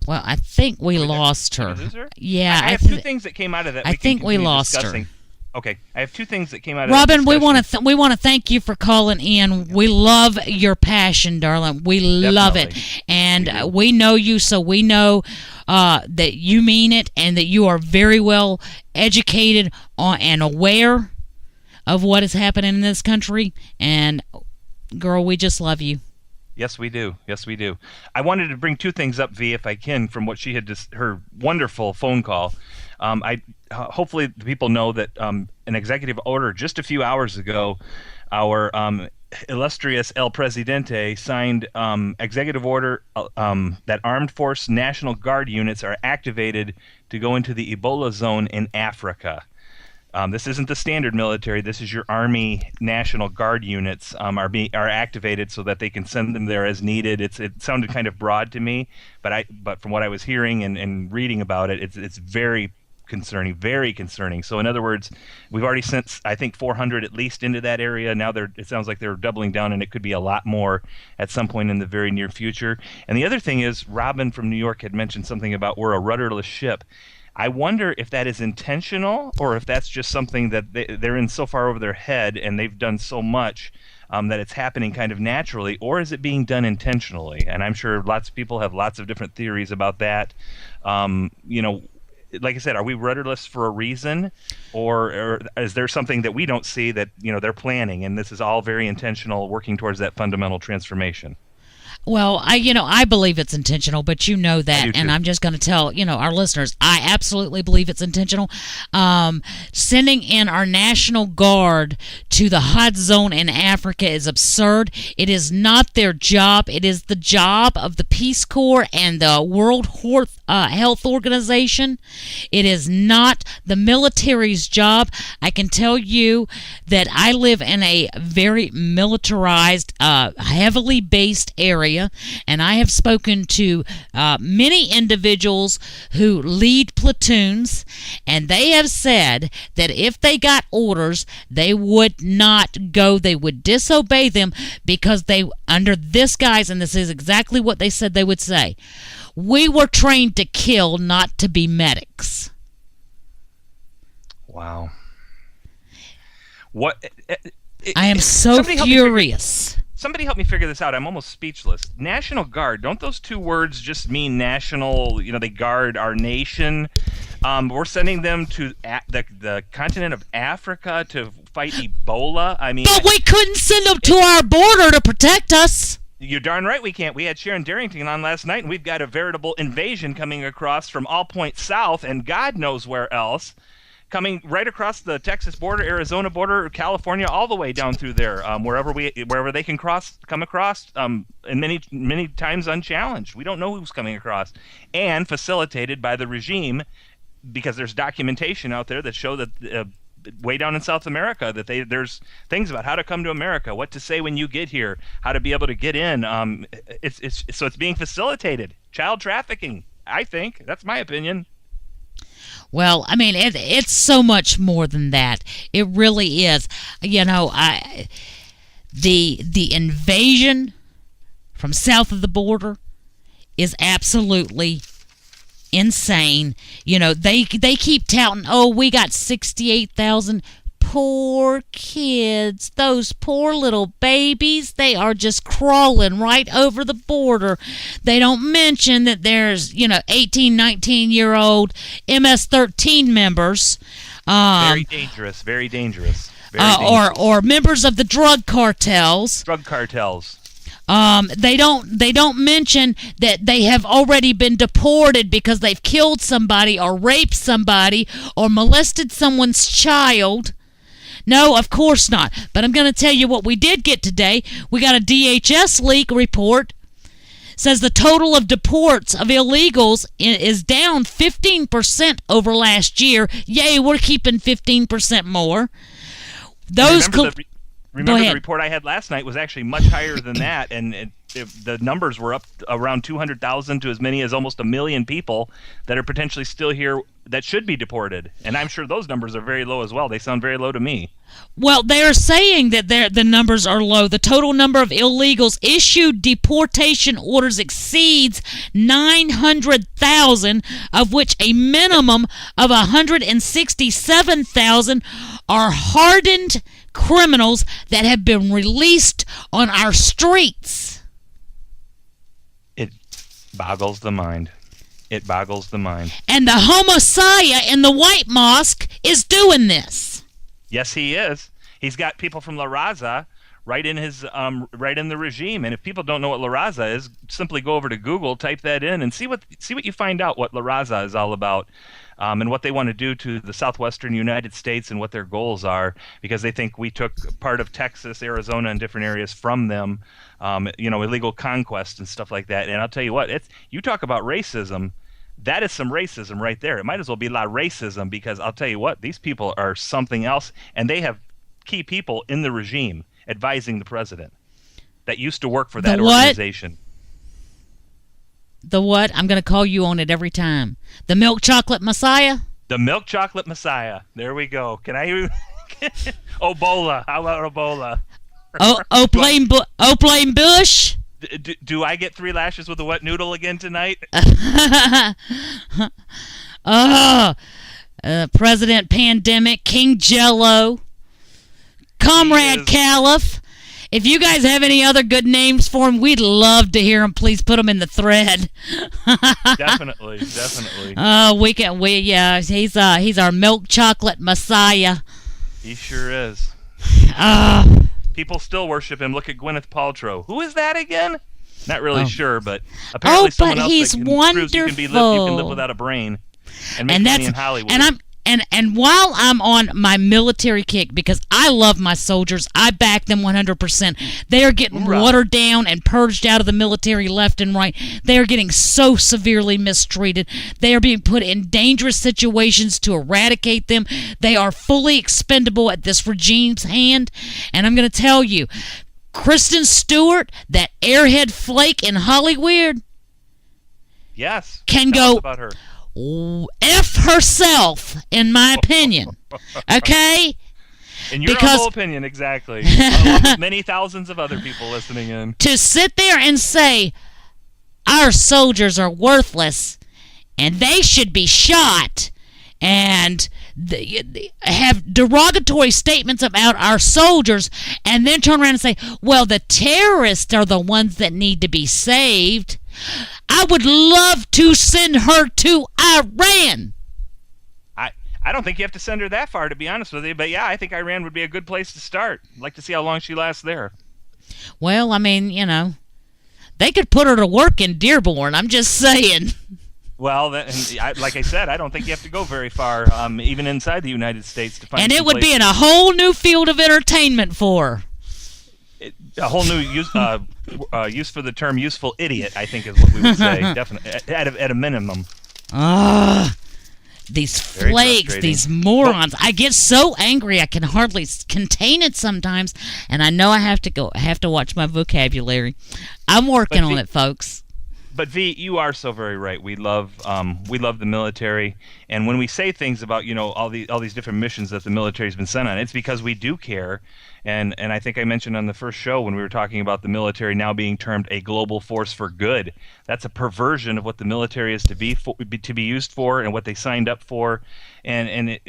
Well, I think we lost her. Yeah, I have two things that came out of that. I think we lost her. Okay, I have two things that came out of Robin, that. Robin, we want to thank you for calling in. We love your passion, darling. We love it, and we know you, so we know that you mean it, and that you are very well educated and aware of what is happening in this country. And girl, we just love you. Yes, we do. Yes, we do. I wanted to bring two things up, V, if I can, from what she had her wonderful phone call. Hopefully the people know that an executive order just a few hours ago, our illustrious El Presidente signed executive order that Armed Force National Guard units are activated to go into the Ebola zone in Africa. This isn't the standard military. This is your Army National Guard units are activated so that they can send them there as needed. It sounded kind of broad to me, but from what I was hearing and reading about it, it's very concerning. So in other words, we've already sent, I think, 400 at least into that area. Now it sounds like they're doubling down, and it could be a lot more at some point in the very near future. And the other thing is, Robin from New York had mentioned something about we're a rudderless ship. I wonder if that is intentional or if that's just something that they're in so far over their head and they've done so much that it's happening kind of naturally, or is it being done intentionally? And I'm sure lots of people have lots of different theories about that. Like I said, are we rudderless for a reason, or is there something that we don't see that they're planning, and this is all very intentional, working towards that fundamental transformation? Well, I believe it's intentional, but you know that, and I'm just going to tell, our listeners, I absolutely believe it's intentional. Sending in our National Guard to the hot zone in Africa is absurd. It is not their job. It is the job of the Peace Corps and the World Health Organization. It is not the military's job. I can tell you that I live in a very militarized, heavily based area area, and I have spoken to many individuals who lead platoons, and they have said that if they got orders, they would not go. They would disobey them because they, under this guise, and this is exactly what they said they would say, we were trained to kill, not to be medics. Wow. What? I am so furious. Somebody help me figure this out. I'm almost speechless. National Guard, don't those two words just mean national, they guard our nation? We're sending them to the continent of Africa to fight Ebola. I mean, but we couldn't send them to our border to protect us. You're darn right we can't. We had Sharon Darrington on last night, and we've got a veritable invasion coming across from all points south and God knows where else, coming right across the Texas border, Arizona border, California, all the way down through there, wherever they can come across, and many times unchallenged. We don't know who's coming across, and facilitated by the regime, because there's documentation out there that show that way down in South America that there's things about how to come to America, what to say when you get here, how to be able to get in. It's being facilitated. Child trafficking, I think. That's my opinion. Well, I mean, it's so much more than that. It really is. The invasion from south of the border is absolutely insane. They keep touting, we got 68,000 poor kids. Those poor little babies, they are just crawling right over the border. They don't mention that there's 18, 19-year-old MS-13 members, very dangerous, or members of the drug cartels. They don't mention that they have already been deported because they've killed somebody or raped somebody or molested someone's child. No, of course not. But I'm going to tell you what we did get today. We got a DHS leak report. Says the total of deports of illegals is down 15% over last year. Yay, we're keeping 15% more. Remember the report I had last night was actually much higher than that, and the numbers were up around 200,000 to as many as almost 1 million people that are potentially still here that should be deported. And I'm sure those numbers are very low as well. They sound very low to me. Well, they are saying that the numbers are low. The total number of illegals issued deportation orders exceeds 900,000, of which a minimum of 167,000 are hardened criminals that have been released on our streets. It boggles the mind. And the homicide in the White Mosque is doing this. Yes, he is. He's got people from La Raza right in the regime. And if people don't know what La Raza is, simply go over to Google, type that in, and see what you find out what La Raza is all about. And what they want to do to the southwestern United States and what their goals are, because they think we took part of Texas, Arizona, and different areas from them, illegal conquest and stuff like that. And I'll tell you what, you talk about racism, that is some racism right there. It might as well be La Racism, because I'll tell you what, these people are something else, and they have key people in the regime advising the president that used to work for that organization. The what? I'm going to call you on it every time. The Milk Chocolate Messiah? The Milk Chocolate Messiah. There we go. Can I... Ebola. How about Ebola? Oplane Bush? Do I get 3 lashes with a wet noodle again tonight? President Pandemic, King Jello, Comrade Caliph. If you guys have any other good names for him, we'd love to hear them. Please put them in the thread. Definitely. He's our Milk Chocolate Messiah. He sure is. People still worship him. Look at Gwyneth Paltrow. Who is that again? Not really sure, but apparently someone else he's that wonderful. You can live without a brain and make money in Hollywood. And while I'm on my military kick, because I love my soldiers, I back them 100%. They are getting watered down and purged out of the military left and right. They are getting so severely mistreated. They are being put in dangerous situations to eradicate them. They are fully expendable at this regime's hand. And I'm going to tell you, Kristen Stewart, that airhead flake in Hollywood, Yes. can Tell us go about her. F herself, in my opinion. Okay? In your Because- humble opinion, exactly. Along with many thousands of other people listening in. To sit there and say, our soldiers are worthless and they should be shot, and have derogatory statements about our soldiers, and then turn around and say, well, the terrorists are the ones that need to be saved. I would love to send her to Iran. I don't think you have to send her that far, to be honest with you. But yeah, I think Iran would be a good place to start. I'd like to see how long she lasts there. Well, I mean, they could put her to work in Dearborn. I'm just saying. Well, like I said, I don't think you have to go very far, even inside the United States, to find. And it some would be places. in a whole new field of entertainment for her. A whole new use for the term "useful idiot," I think, is what we would say. Definitely, at a minimum. These Very flakes, frustrating. these morons. I get so angry I can hardly contain it sometimes, and I know I have to watch my vocabulary. I'm working on it, folks. But V, you are so very right. We love the military, and when we say things about all these different missions that the military's been sent on, it's because we do care. And I think I mentioned on the first show when we were talking about the military now being termed a global force for good. That's a perversion of what the military is to be used for and what they signed up for. And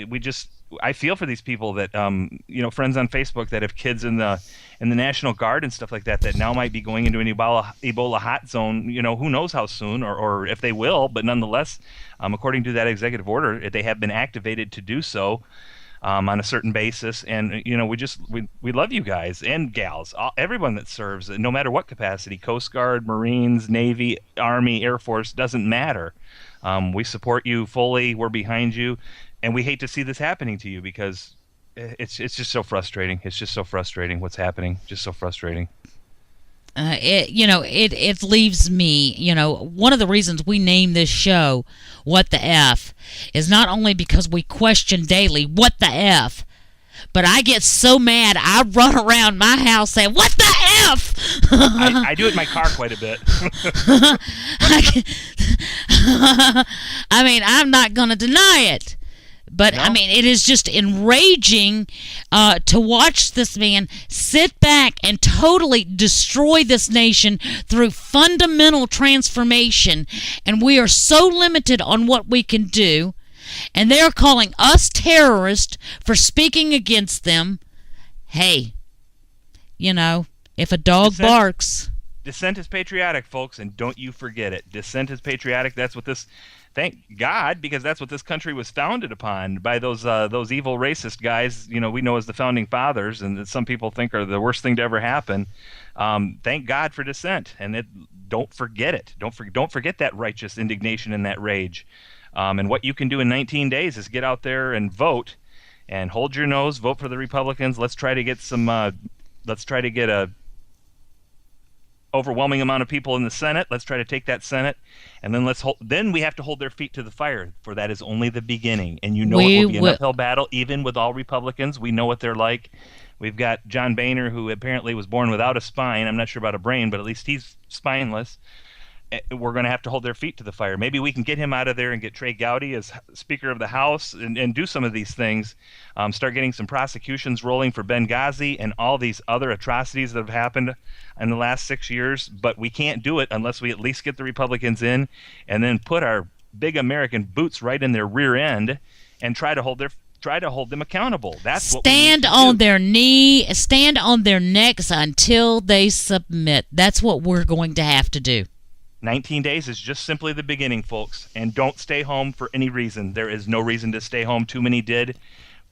I feel for these people that friends on Facebook that have kids in the National Guard and stuff like that now might be going into an Ebola hot zone. Who knows how soon or if they will, but nonetheless, according to that executive order, they have been activated to do so. On a certain basis, and we love you guys and gals, everyone that serves, no matter what capacity, Coast Guard, Marines, Navy, Army, Air Force, doesn't matter. We support you fully. We're behind you, and we hate to see this happening to you because it's just so frustrating. It's just so frustrating what's happening. Just so frustrating. It leaves me, one of the reasons we name this show What the F is not only because we question daily what the F, but I get so mad I run around my house saying, what the F? I do it in my car quite a bit. I mean, I'm not going to deny it. But, No. I mean, it is just enraging to watch this man sit back and totally destroy this nation through fundamental transformation. And we are so limited on what we can do. And they're calling us terrorists for speaking against them. Hey, if a dog barks... Dissent is patriotic, folks, and don't you forget it. Dissent is patriotic. That's what this... Thank God, because that's what this country was founded upon by those evil racist guys. We know as the founding fathers, and that some people think are the worst thing to ever happen. Thank God for dissent, and don't forget it. Don't forget that righteous indignation and that rage. And what you can do in 19 days is get out there and vote, and hold your nose. Vote for the Republicans. Let's try to get a overwhelming amount of people in the Senate. Let's try to take that Senate, and then then we have to hold their feet to the fire, for that is only the beginning. And it will be an uphill battle, even with all Republicans. We know what they're like. We've got John Boehner, who apparently was born without a spine. I'm not sure about a brain, but at least he's spineless. We're going to have to hold their feet to the fire. Maybe we can get him out of there and get Trey Gowdy as Speaker of the House and do some of these things. Start getting some prosecutions rolling for Benghazi and all these other atrocities that have happened in the last 6 years. But we can't do it unless we at least get the Republicans in and then put our big American boots right in their rear end and try to hold them accountable. That's what we need to do. Stand on their necks until they submit. That's what we're going to have to do. 19 days is just simply the beginning, folks. And don't stay home for any reason. There is no reason to stay home. Too many did.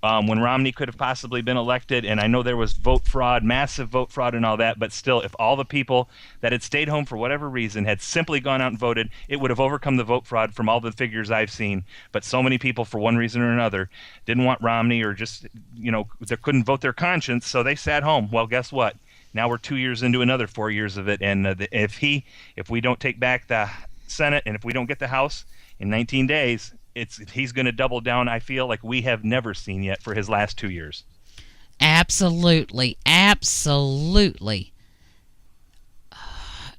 When Romney could have possibly been elected, and I know there was vote fraud, massive vote fraud and all that, but still, if all the people that had stayed home for whatever reason had simply gone out and voted, it would have overcome the vote fraud from all the figures I've seen. But so many people, for one reason or another, didn't want Romney, or just, they couldn't vote their conscience, so they sat home. Well, guess what? Now we're 2 years into another 4 years of it, and if we don't take back the Senate, and if we don't get the House in 19 days, he's going to double down, I feel, like we have never seen yet for his last 2 years. Absolutely.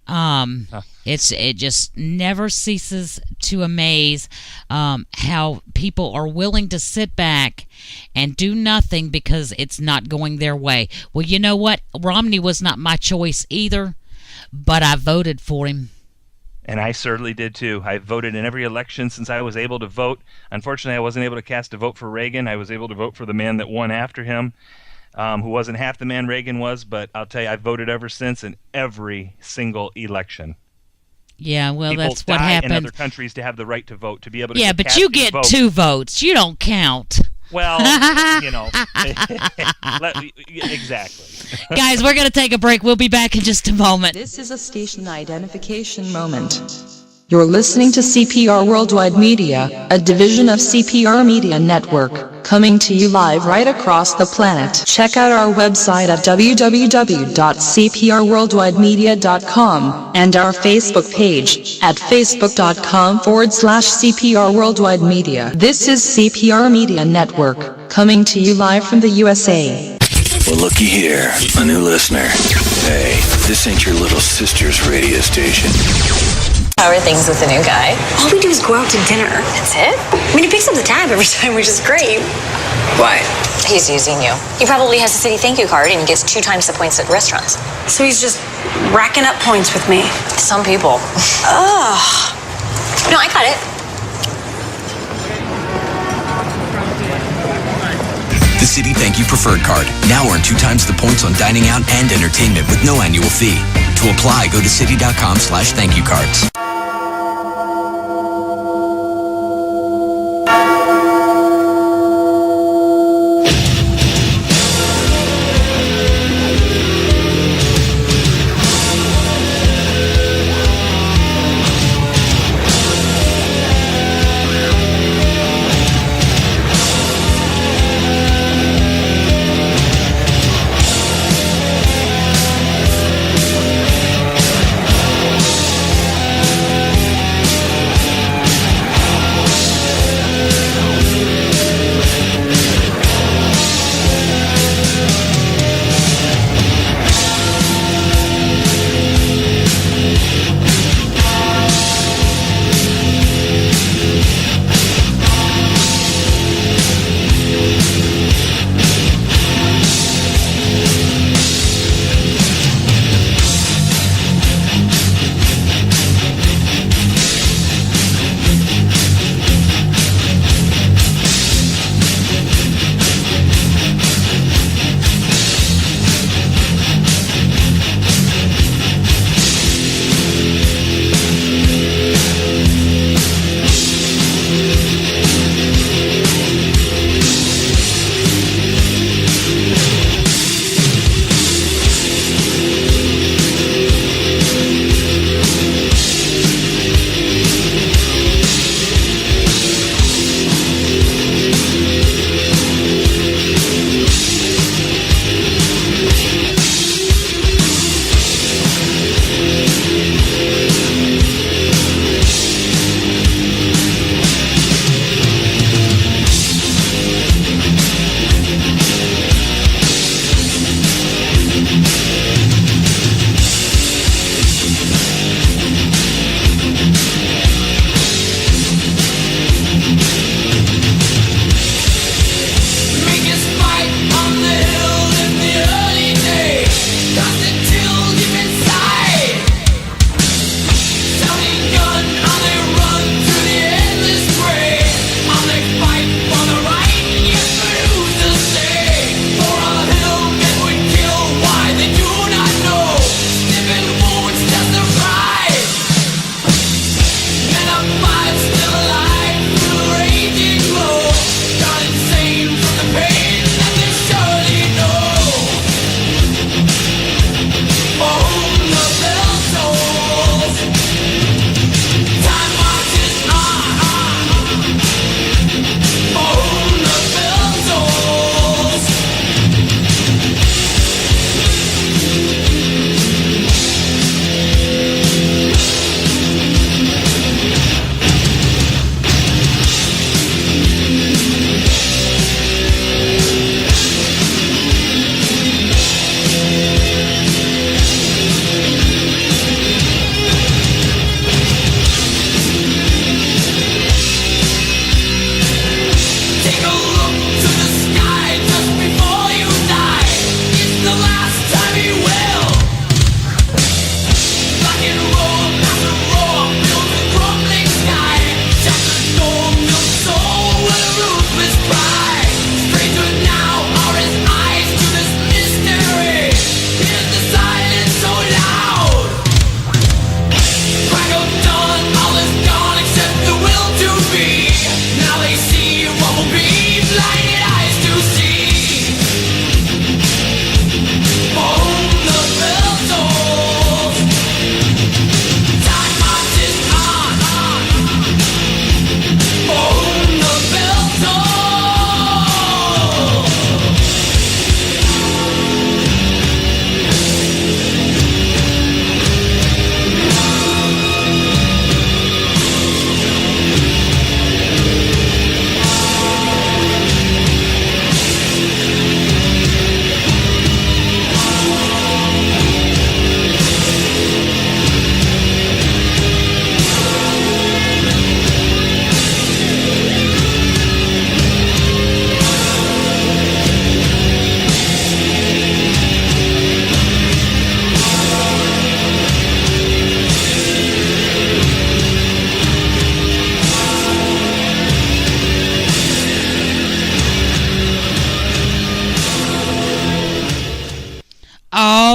It just never ceases to amaze how people are willing to sit back and do nothing because it's not going their way. Well, you know what? Romney was not my choice either, but I voted for him. And I certainly did too. I voted in every election since I was able to vote. Unfortunately, I wasn't able to cast a vote for Reagan. I was able to vote for the man that won after him, who wasn't half the man Reagan was, but I'll tell you, I've voted ever since in every single election. Yeah, well, People that's what die happened. in other countries to have the right to vote, to be able to Yeah, but cast you a get vote. 2 votes. You don't count. Well, exactly. Guys, we're going to take a break. We'll be back in just a moment. This is a station identification moment. You're listening to CPR Worldwide Media, a division of CPR Media Network, coming to you live right across the planet. Check out our website at www.cprworldwidemedia.com and our Facebook page at facebook.com/CPR Worldwide Media. This is CPR Media Network, coming to you live from the USA. Well, looky here, a new listener. Hey, this ain't your little sister's radio station. How are things with the new guy? All we do is go out to dinner. That's it? I mean, he picks up the tab every time, which is great. Why? He's using you. He probably has a city thank you card and he gets 2 times the points at restaurants. So he's just racking up points with me. Some people. Ugh. No, I got it. The Citi Thank You Preferred Card. Now earn 2 times the points on dining out and entertainment with no annual fee. To apply, go to citi.com/thankyoucards.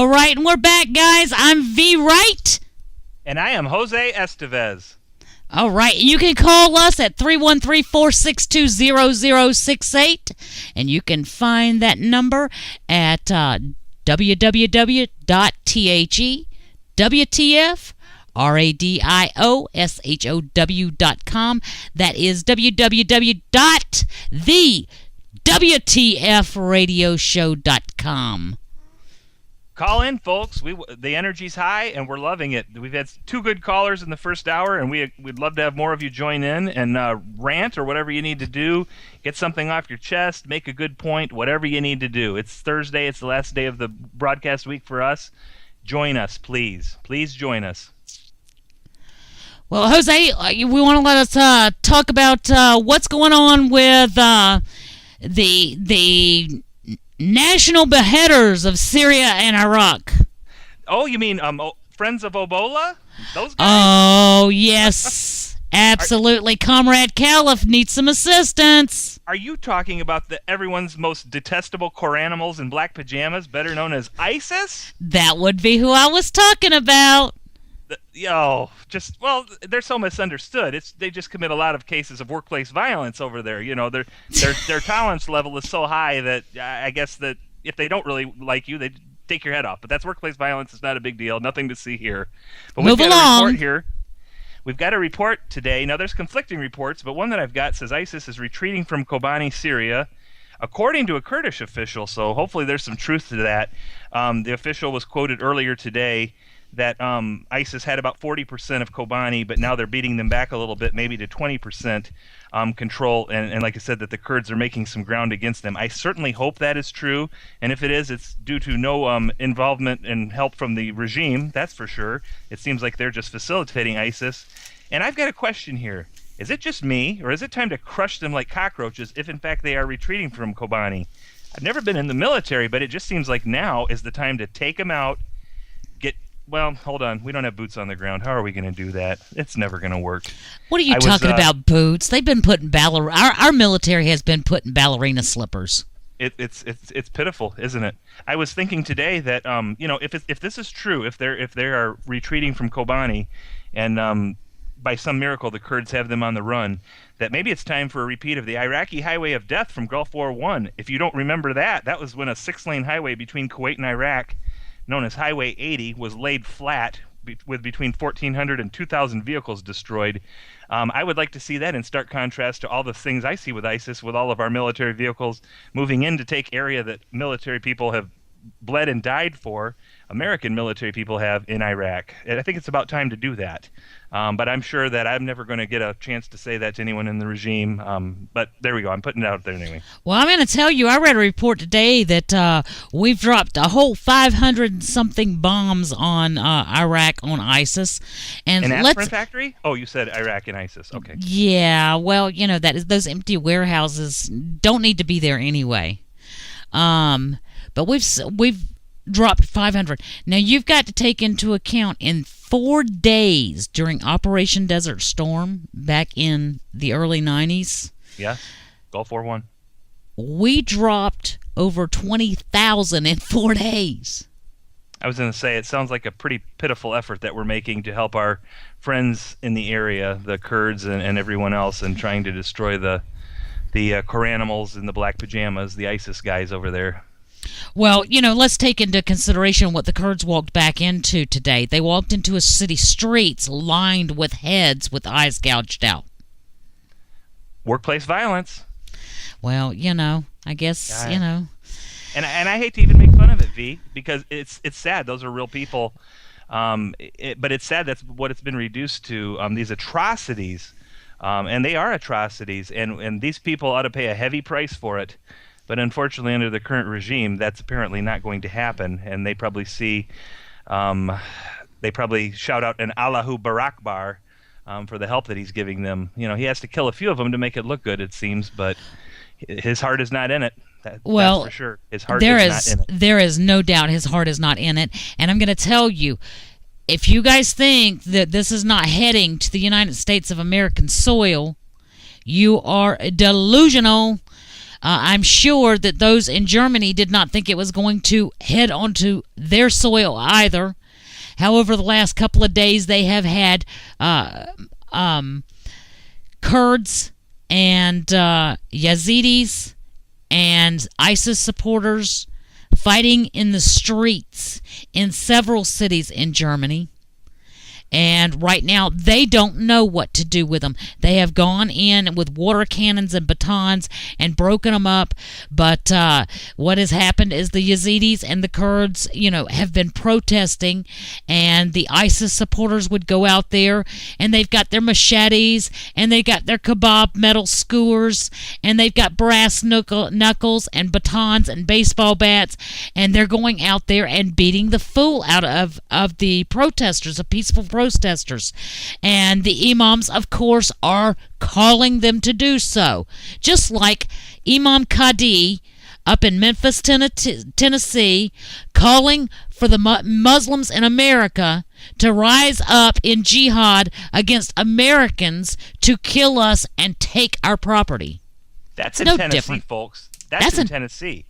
All right, and we're back, guys. I'm V. Wright. And I am Jose Estevez. All right, and you can call us at 313-462-0068, and you can find that number at www.thewtfradioshow.com. That is www.thewtfradioshow.com. Call in, folks. The energy's high, and we're loving it. We've had 2 good callers in the first hour, and we'd love to have more of you join in and rant or whatever you need to do. Get something off your chest, make a good point, whatever you need to do. It's Thursday. It's the last day of the broadcast week for us. Join us, please. Please join us. Well, Jose, we want to let us talk about what's going on with the national beheaders of Syria and Iraq. Oh, you mean Friends of Ebola? Those guys? Oh, yes. Absolutely. Comrade Caliph needs some assistance. Are you talking about everyone's most detestable core animals in black pajamas, better known as ISIS? That would be who I was talking about. They're so misunderstood. They just commit a lot of cases of workplace violence over there. You know, their tolerance level is so high that I guess that if they don't really like you, they take your head off. But that's workplace violence. It's not a big deal. Nothing to see here. But Move we've got along. a report here. We've got a report today. Now, there's conflicting reports, but one that I've got says ISIS is retreating from Kobani, Syria, according to a Kurdish official. So hopefully there's some truth to that. The official was quoted earlier today that ISIS had about 40% of Kobani, but now they're beating them back a little bit, maybe to 20% control. And like I said, that the Kurds are making some ground against them. I certainly hope that is true. And if it is, it's due to no involvement and help from the regime, that's for sure. It seems like they're just facilitating ISIS. And I've got a question here. Is it just me, or is it time to crush them like cockroaches if, in fact, they are retreating from Kobani? I've never been in the military, but it just seems like now is the time to take them out. Well, hold on. We don't have boots on the ground. How are we going to do that? It's never going to work. What are you talking about, boots? They've been putting our military has been putting ballerina slippers. It's pitiful, isn't it? I was thinking today that if this is true, if they are retreating from Kobani, and by some miracle the Kurds have them on the run, that maybe it's time for a repeat of the Iraqi Highway of Death from Gulf War I. If you don't remember that was when a 6-lane highway between Kuwait and Iraq, known as Highway 80, was laid flat with between 1,400 and 2,000 vehicles destroyed. I would like to see that in stark contrast to all the things I see with ISIS, with all of our military vehicles moving in to take area that military people have bled and died for, American military people have in Iraq. And I think it's about time to do that. But I'm sure that I'm never going to get a chance to say that to anyone in the regime. But there we go. I'm putting it out there anyway. Well, I'm going to tell you, I read a report today that we've dropped a whole 500-something bombs on Iraq, on ISIS. And an aspirin factory? Oh, you said Iraq and ISIS. Okay. Yeah, well, those empty warehouses don't need to be there anyway. But we've dropped 500. Now, you've got to take into account in 4 days during Operation Desert Storm back in the early 90s. Yeah, Gulf War I. We dropped over 20,000 in 4 days. I was going to say, it sounds like a pretty pitiful effort that we're making to help our friends in the area, the Kurds and everyone else, and trying to destroy the core animals in the black pajamas, the ISIS guys over there. Well, let's take into consideration what the Kurds walked back into today. They walked into a city streets lined with heads with eyes gouged out. Workplace violence. Well, I guess, And I hate to even make fun of it, V, because it's sad. Those are real people. But it's sad that's what it's been reduced to, these atrocities. And they are atrocities. And these people ought to pay a heavy price for it. But unfortunately, under the current regime, that's apparently not going to happen. And they probably they probably shout out an Allahu Barakbar for the help that he's giving them. He has to kill a few of them to make it look good, it seems. But his heart is not in it. That's for sure. His heart is not in it. There is no doubt his heart is not in it. And I'm going to tell you, if you guys think that this is not heading to the United States of American soil, you are delusional. I'm sure that those in Germany did not think it was going to head onto their soil either. However, the last couple of days they have had Kurds and Yazidis and ISIS supporters fighting in the streets in several cities in Germany. And right now, they don't know what to do with them. They have gone in with water cannons and batons and broken them up. But what has happened is the Yazidis and the Kurds, have been protesting. And the ISIS supporters would go out there, and they've got their machetes, and they've got their kebab metal skewers, and they've got brass knuckles and batons and baseball bats. And they're going out there and beating the fool out of the protesters, the peaceful protesters. And the imams, of course, are calling them to do so. Just like Imam Qadi up in Memphis, Tennessee, calling for the Muslims in America to rise up in jihad against Americans to kill us and take our property. That's no in Tennessee, different. Folks. That's in Tennessee.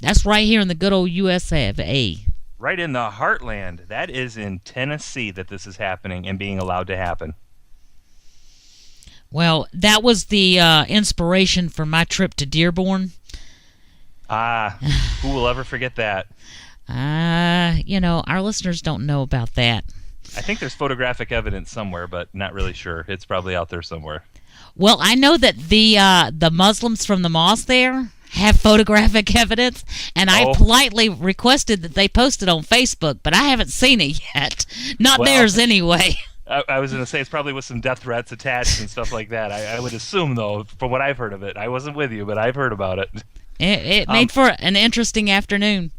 That's right here in the good old USA. Right in the heartland. That is in Tennessee that this is happening and being allowed to happen. Well, that was the inspiration for my trip to Dearborn. Who will ever forget that? Our listeners don't know about that. I think there's photographic evidence somewhere, but not really sure. It's probably out there somewhere. Well, I know that the Muslims from the mosque there have photographic evidence, and I politely requested that they post it on Facebook, but I haven't seen it yet. Not theirs anyway. I was going to say it's probably with some death threats attached and stuff like that. I would assume, though, from what I've heard of it. I wasn't with you, but I've heard about it. It made for an interesting afternoon.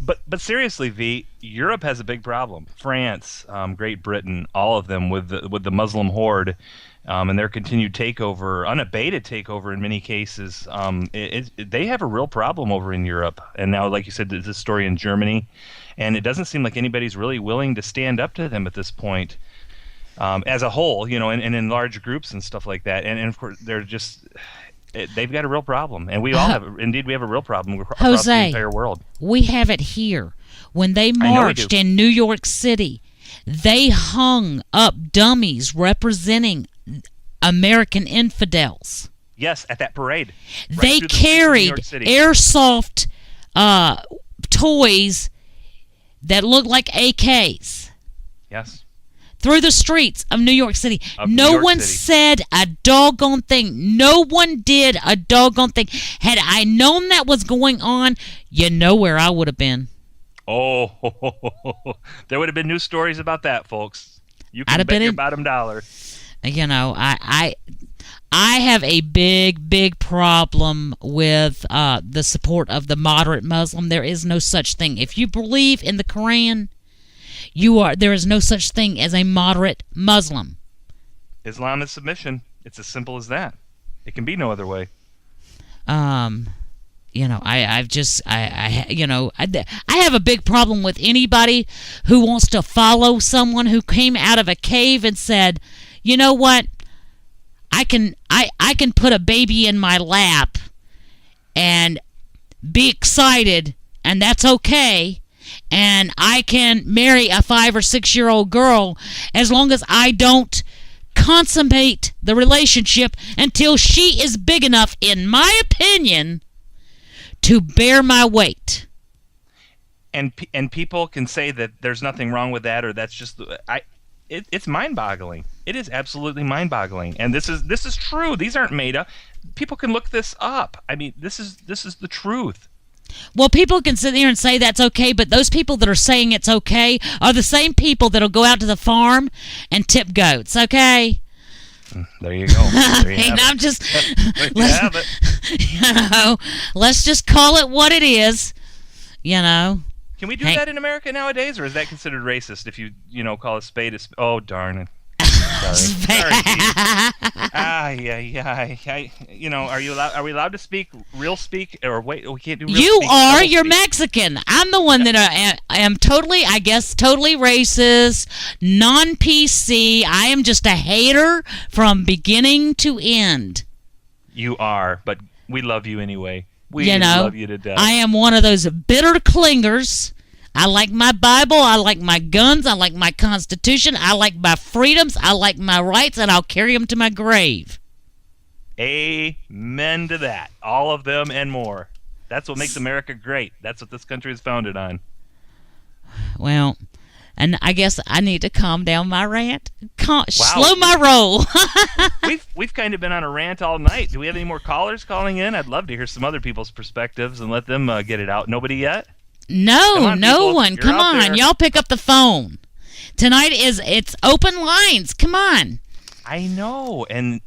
But seriously, V, Europe has a big problem. France, Great Britain, all of them with the Muslim horde. And their continued takeover, unabated takeover in many cases, they have a real problem over in Europe. And now, like you said, there's this story in Germany, and it doesn't seem like anybody's really willing to stand up to them at this point, as a whole, and in large groups and stuff like that. And of course, they've got a real problem, and we all have a real problem across the entire world. We have it here. When they marched in New York City, they hung up dummies representing American infidels. Yes, at that parade. They carried airsoft toys that looked like AKs. Yes. Through the streets of New York City. No one said a doggone thing. No one did a doggone thing. Had I known that was going on, where I would have been. Oh, there would have been news stories about that, folks. You can bet your bottom dollar. I have a big problem with the support of the moderate Muslim. There is no such thing. If you believe in the Quran, there is no such thing as a moderate Muslim. Islam is submission. It's as simple as that. It can be no other way. I have a big problem with anybody who wants to follow someone who came out of a cave and said, you know what, I can put a baby in my lap and be excited, and that's okay, and I can marry a 5 or 6 year old girl as long as I don't consummate the relationship until she is big enough, in my opinion, to bear my weight. And people can say that there's nothing wrong with that, or that's just it's mind-boggling. It is absolutely mind-boggling, and this is true. These aren't made up. People can look this up. I mean, this is the truth. Well, people can sit there and say that's okay, but those people that are saying it's okay are the same people that'll go out to the farm and tip goats. Okay. There you go. There you I'm just let's just call it what it is. Can we do that in America nowadays, or is that considered racist if you call a spade a spade? Oh, darn it. Sorry. Are we allowed to speak real speak, or wait, we can't do real You speak, are, you're Mexican. I'm the one that I am totally racist, non-PC. I am just a hater from beginning to end. You are, but We love you anyway. We You know, love you to death. I am one of those bitter clingers. I like my Bible. I like my guns. I like my Constitution. I like my freedoms. I like my rights, and I'll carry them to my grave. Amen to that. All of them and more. That's what makes America great. That's what this country is founded on. Well, and I guess I need to calm down my rant. Slow my roll. We've kind of been on a rant all night. Do we have any more callers calling in? I'd love to hear some other people's perspectives and let them get it out. Nobody yet? No, no people. one. You're Come out on. there. Y'all pick up the phone. Tonight it's open lines. Come on. I know, and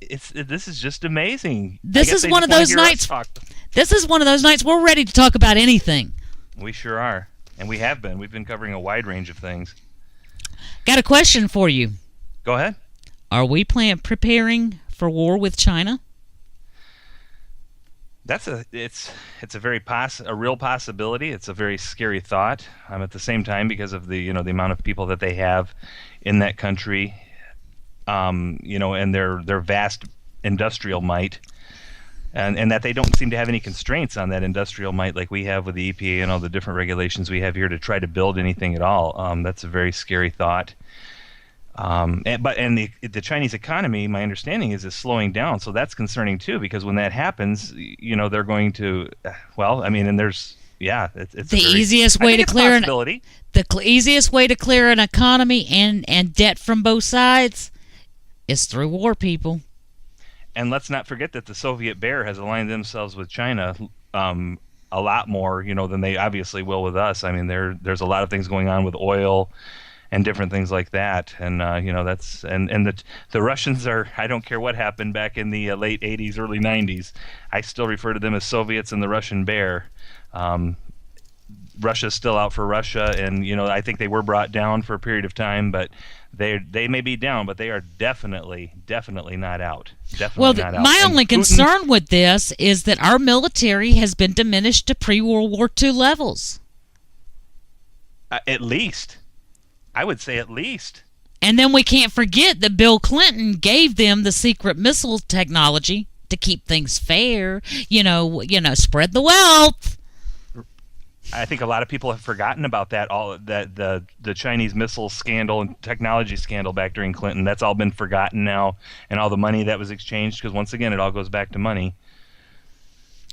this is just amazing. This is one of those nights. This is one of those nights we're ready to talk about anything. We sure are, and we have been. We've been covering a wide range of things. Got a question for you. Go ahead. Are we preparing for war with China? It's a very a real possibility. It's a very scary thought. At the same time, because of the the amount of people that they have in that country, and their vast industrial might, and that they don't seem to have any constraints on that industrial might like we have with the EPA and all the different regulations we have here to try to build anything at all. That's a very scary thought. The Chinese economy, my understanding is slowing down, so that's concerning too. Because when that happens, they're going to, it's the easiest way to clear the easiest way to clear an economy and debt from both sides is through war, people. And let's not forget that the Soviet bear has aligned themselves with China a lot more, than they obviously will with us. I mean, there's a lot of things going on with oil and different things like that, and that's and the Russians are. I don't care what happened back in the late '80s, early '90s. I still refer to them as Soviets and the Russian bear. Russia's still out for Russia, and I think they were brought down for a period of time, but they may be down, but they are definitely not out. Definitely not out. My And only concern with this is that our military has been diminished to pre-World War II levels. At least. I would say at least. And then we can't forget that Bill Clinton gave them the secret missile technology to keep things fair. Spread the wealth. I think a lot of people have forgotten about that. The Chinese missile scandal and technology scandal back during Clinton. That's all been forgotten now, and all the money that was exchanged. Because once again, it all goes back to money.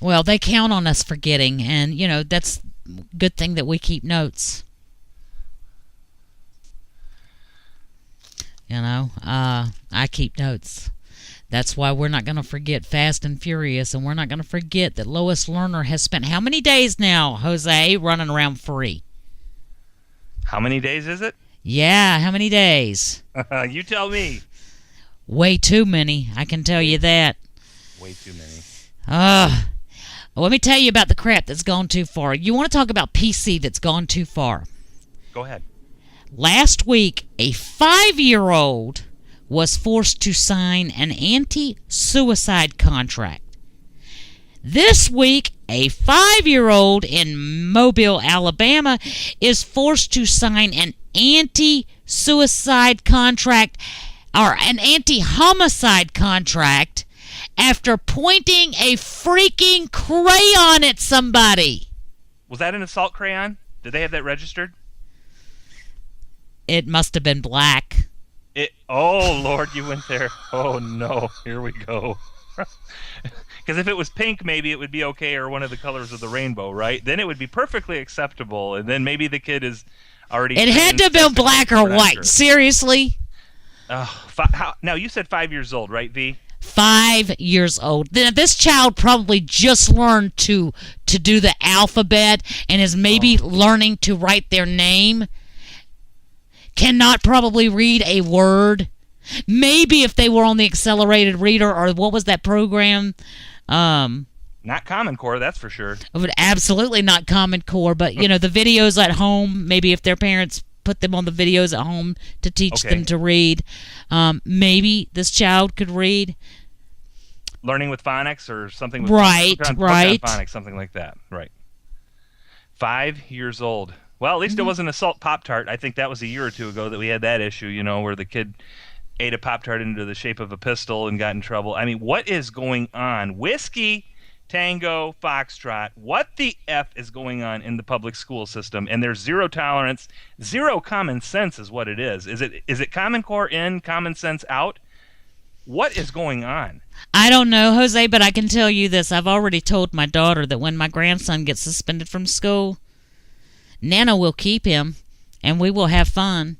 Well, they count on us forgetting, and that's a good thing that we keep notes. I keep notes. That's why we're not going to forget Fast and Furious, and we're not going to forget that Lois Lerner has spent how many days now, Jose, running around free? How many days is it? Yeah, how many days? You tell me. Way too many, I can tell you that. Way too many. Let me tell you about the crap that's gone too far. You want to talk about PC that's gone too far? Go ahead. Last week, a 5-year-old was forced to sign an anti-suicide contract. This week, a 5-year-old in Mobile, Alabama, is forced to sign an anti-suicide contract or an anti-homicide contract after pointing a freaking crayon at somebody. Was that an assault crayon? Did they have that registered? It must have been black. Oh, Lord, you went there. Oh, no. Here we go. Because if it was pink, maybe it would be okay, or one of the colors of the rainbow, right? Then it would be perfectly acceptable, and then maybe the kid is already... It had to have been black or white. Seriously? Now, you said 5 years old, right, V? 5 years old. This child probably just learned to do the alphabet and is maybe learning to write their name. Cannot probably read a word. Maybe if they were on the accelerated reader, or what was that program? Not Common Core, that's for sure. Absolutely not Common Core, but the videos at home, maybe if their parents put them on the videos at home to teach them to read, maybe this child could read. Learning with phonics or something with right. phonics, something like that. Right. 5 years old. Well, at least it wasn't Assault Pop-Tart. I think that was a year or two ago that we had that issue, where the kid ate a Pop-Tart into the shape of a pistol and got in trouble. I mean, what is going on? Whiskey, Tango, Foxtrot, what the F is going on in the public school system? And there's zero tolerance, zero common sense is what it is. Is it Common Core in, common sense out? What is going on? I don't know, Jose, but I can tell you this. I've already told my daughter that when my grandson gets suspended from school, Nana will keep him, and we will have fun,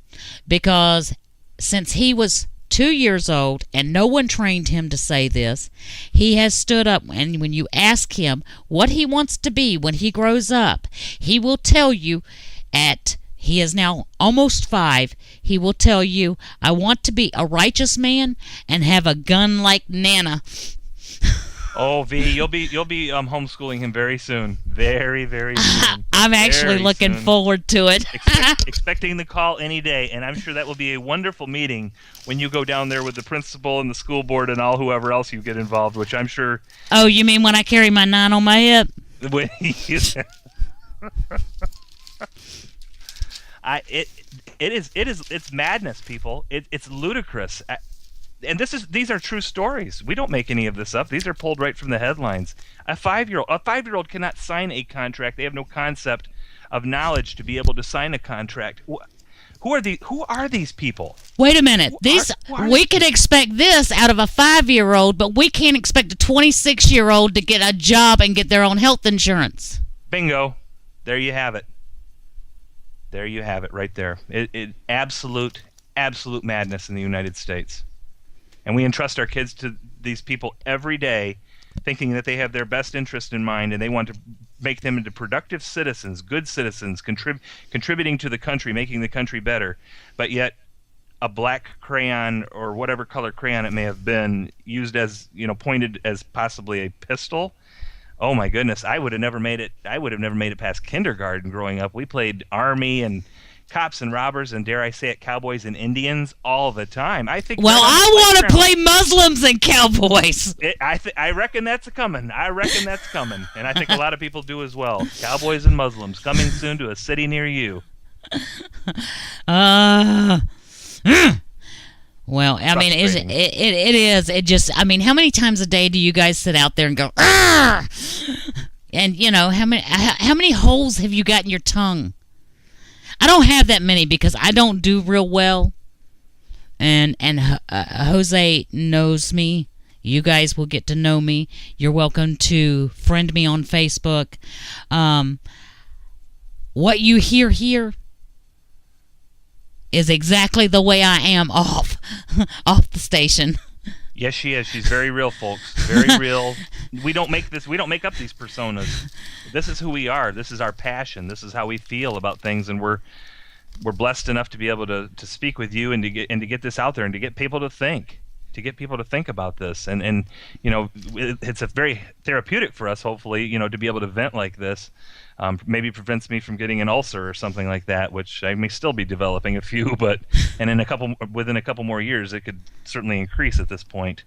because since he was 2 years old, and no one trained him to say this, he has stood up, and when you ask him what he wants to be when he grows up, he will tell you he is now almost 5. He will tell you, I want to be a righteous man and have a gun like Nana. Oh, V, you'll be homeschooling him very soon. Very, very soon. I'm actually looking forward to it. Expecting the call any day, and I'm sure that will be a wonderful meeting when you go down there with the principal and the school board and all whoever else you get involved, which I'm sure... Oh, you mean when I carry my 9 on my hip? It's madness, people. It's ludicrous. And these are true stories. We don't make any of this up. These are pulled right from the headlines. A 5-year-old cannot sign a contract. They have no concept of knowledge to be able to sign a contract. Who are these people? Wait a minute. We could expect this out of a 5-year-old, but we can't expect a 26-year-old to get a job and get their own health insurance. Bingo. There you have it. There you have it right there. Absolute madness in the United States. And we entrust our kids to these people every day, thinking that they have their best interest in mind, and they want to make them into productive citizens, good citizens, contributing to the country, making the country better. But yet, a black crayon or whatever color crayon it may have been, used as, pointed as possibly a pistol. Oh my goodness, I would have never made it past kindergarten growing up. We played Army and cops and robbers and, dare I say it, cowboys and Indians all the time. I want to play Muslims and cowboys. I reckon that's coming. And I think a lot of people do as well. Cowboys and Muslims coming soon to a city near you. Well, I mean, it is. It just, I mean, how many times a day do you guys sit out there and go, "Arr!" And how many holes have you got in your tongue? I don't have that many because I don't do real well, and Jose knows me. You guys will get to know me. You're welcome to friend me on Facebook. What you hear here is exactly the way I am off the station. Yes, she is. She's very real, folks. Very real. We don't make up these personas. This is who we are. This is our passion. This is how we feel about things, and we're blessed enough to be able to speak with you and to get this out there and to get people to think. About this, and it's a very therapeutic for us, hopefully, to be able to vent like this. Maybe prevents me from getting an ulcer or something like that, which I may still be developing a few, and within a couple more years, it could certainly increase at this point,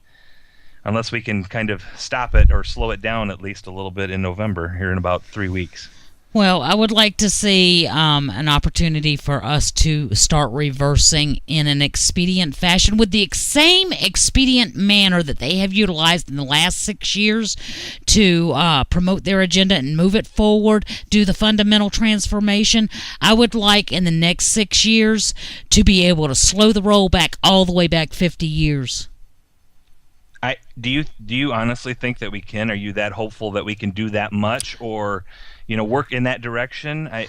unless we can kind of stop it or slow it down at least a little bit in November, here in about 3 weeks. Well, I would like to see an opportunity for us to start reversing in an expedient fashion with the same expedient manner that they have utilized in the last 6 years to promote their agenda and move it forward, do the fundamental transformation. I would like in the next 6 years to be able to slow the roll back all the way back 50 years. Do you honestly think that we can? Are you that hopeful that we can do that much, or work in that direction? I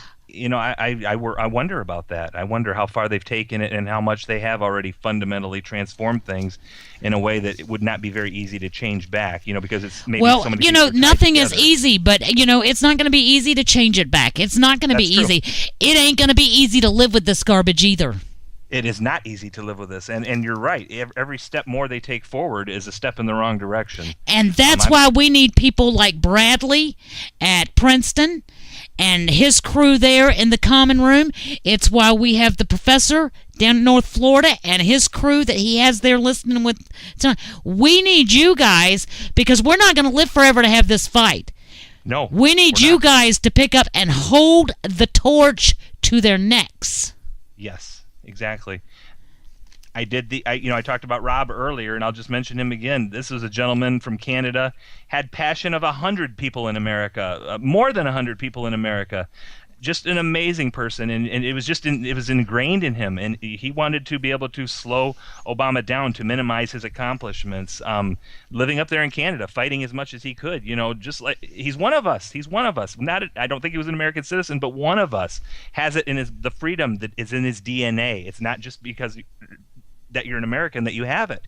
wonder about that. I wonder how far they've taken it and how much they have already fundamentally transformed things in a way that it would not be very easy to change back. Because it's maybe so many things are tied nothing together. is easy, but it's not going to be easy to change it back. It's not going to be easy. It ain't going to be easy to live with this garbage either. It is not easy to live with this, and you're right. Every step more they take forward is a step in the wrong direction. And that's why we need people like Bradley at Princeton and his crew there in the common room. It's why we have the professor down in North Florida and his crew that he has there listening with. We need you guys, because we're not going to live forever to have this fight. No. We need you guys to pick up and hold the torch to their necks. Yes. Exactly. I talked about Rob earlier, and I'll just mention him again. This is a gentleman from Canada, had passion of 100 people in America, more than 100 people in America. Just an amazing person, and it was ingrained in him, and he wanted to be able to slow Obama down to minimize his accomplishments. Living up there in Canada, fighting as much as he could, just like he's one of us. He's one of us. I don't think he was an American citizen, but one of us has it in the freedom that is in his DNA. It's not just because that you're an American that you have it.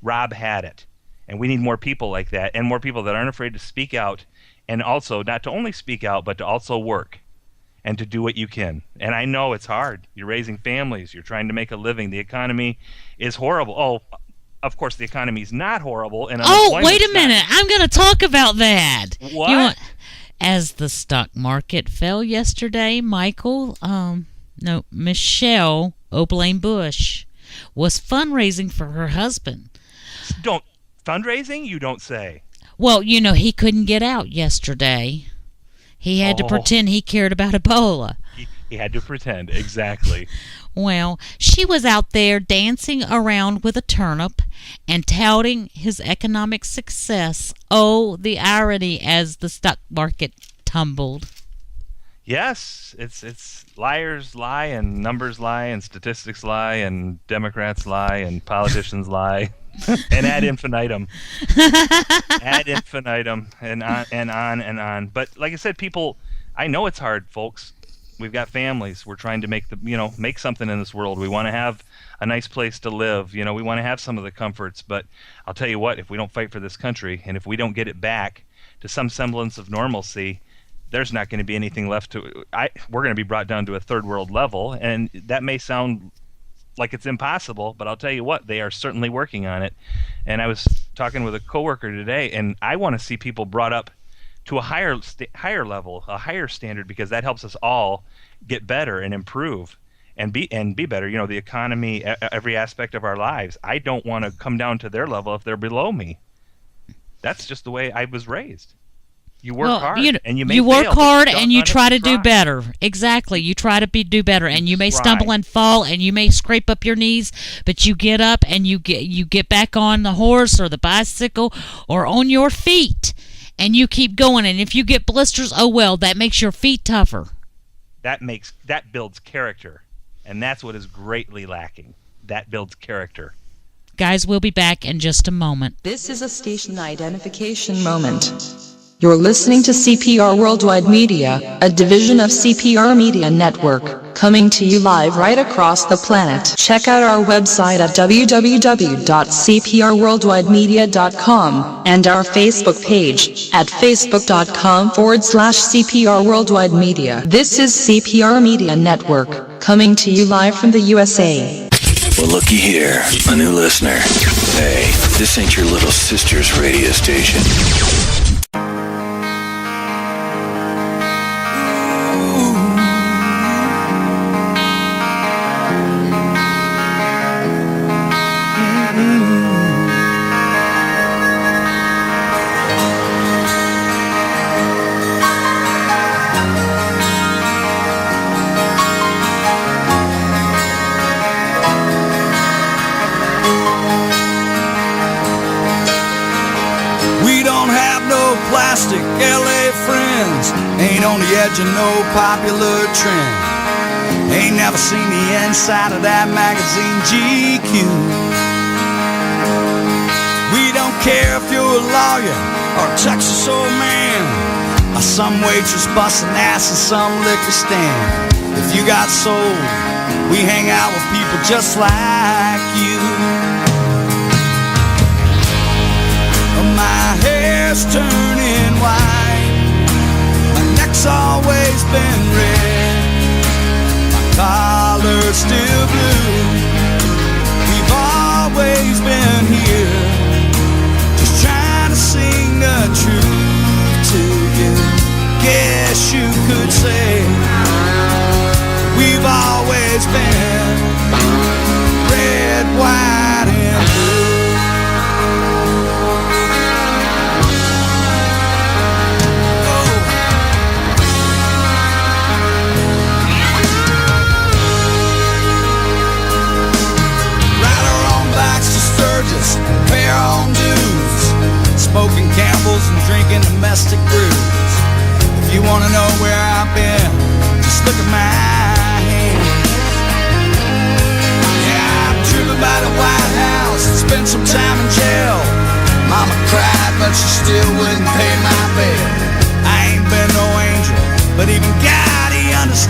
Rob had it, and we need more people like that, and more people that aren't afraid to speak out, and also not to only speak out, but to also work. And to do what you can. And I know it's hard. You're raising families. You're trying to make a living. The economy is horrible. Oh, of course, the economy is not horrible. And wait a minute. I'm going to talk about that. What? As the stock market fell yesterday, Michelle Oblane Bush was fundraising for her husband. Fundraising? You don't say. Well, he couldn't get out yesterday. He had to pretend he cared about Ebola. He had to pretend, exactly. Well, she was out there dancing around with a turnip and touting his economic success. Oh, the irony as the stock market tumbled. Yes, it's liars lie and numbers lie and statistics lie and Democrats lie and politicians lie. And ad infinitum. Ad infinitum, and on and on and on. But like I said, people, I know it's hard, folks. We've got families. We're trying to make something in this world. We want to have a nice place to live. We want to have some of the comforts. But I'll tell you what, if we don't fight for this country, and if we don't get it back to some semblance of normalcy, there's not going to be anything left to. We're going to be brought down to a third world level, and that may sound like it's impossible, but I'll tell you what, they are certainly working on it. And I was talking with a coworker today, and I want to see people brought up to a higher level, a higher standard, because that helps us all get better and improve and be better. The economy, every aspect of our lives. I don't want to come down to their level if they're below me. That's just the way I was raised. You work hard, and you may work fail, hard, and you try to do better. Exactly, you try to do better, and you may stumble and fall, and you may scrape up your knees, but you get up and you get back on the horse or the bicycle or on your feet, and you keep going. And if you get blisters, oh well, that makes your feet tougher. That builds character, and that's what is greatly lacking. That builds character. Guys, we'll be back in just a moment. This is a station identification moment. You're listening to CPR Worldwide Media, a division of CPR Media Network, coming to you live right across the planet. Check out our website at www.cprworldwidemedia.com and our Facebook page at facebook.com/CPR Worldwide Media. This is CPR Media Network, coming to you live from the USA. Well, looky here, a new listener. Hey, this ain't your little sister's radio station. Plastic LA friends ain't on the edge of no popular trend. Ain't never seen the inside of that magazine GQ. We don't care if you're a lawyer or a Texas old man, or some waitress busting ass in some liquor stand. If you got soul, we hang out with people just like you. My hair's turning white, my neck's always been red, my collar's still blue. We've always been here, just trying to sing the truth to you. Guess you could say we've always been red, white, and blue.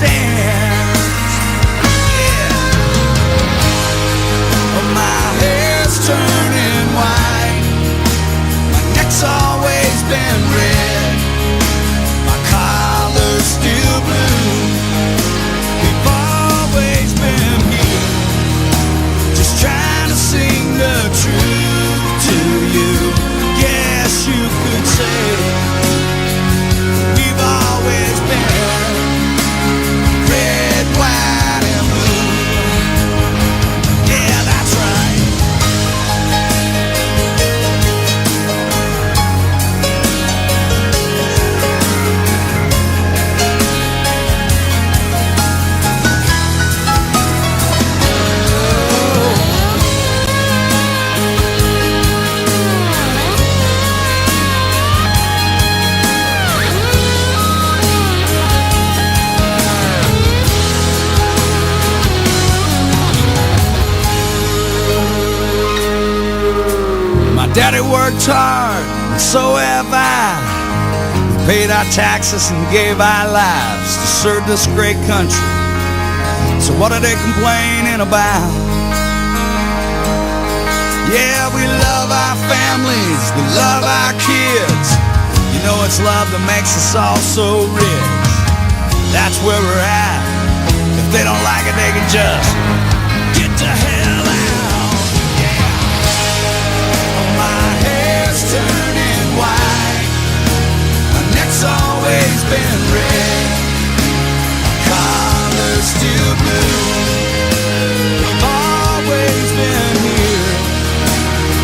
stands. Yeah. Oh, my hair's turning white. My neck's always been red. My collar's still blue. We've always been here, just trying to sing the truth to you. Yes, you could say we've always been red, white, and blue. Yeah, that's right. My daddy worked hard, and so have I. We paid our taxes and gave our lives to serve this great country. So what are they complaining about? Yeah, we love our families, we love our kids. You know it's love that makes us all so rich. That's where we're at. If they don't like it, they can just get the hell out. My hair's turning white. My neck's always been red. My collar's still blue. We've always been here,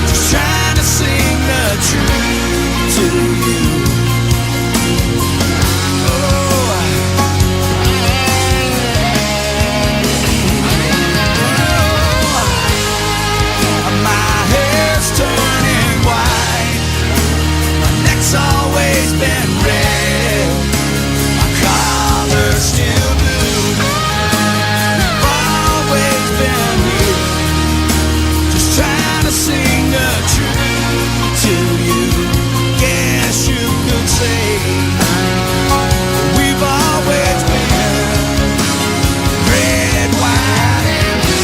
just trying to sing the truth to you. My hair's turning white. My neck's always been red. My collar's still blue. We've always been here, just trying to sing the truth to you. Yes, you could say we've always been red, white, and blue.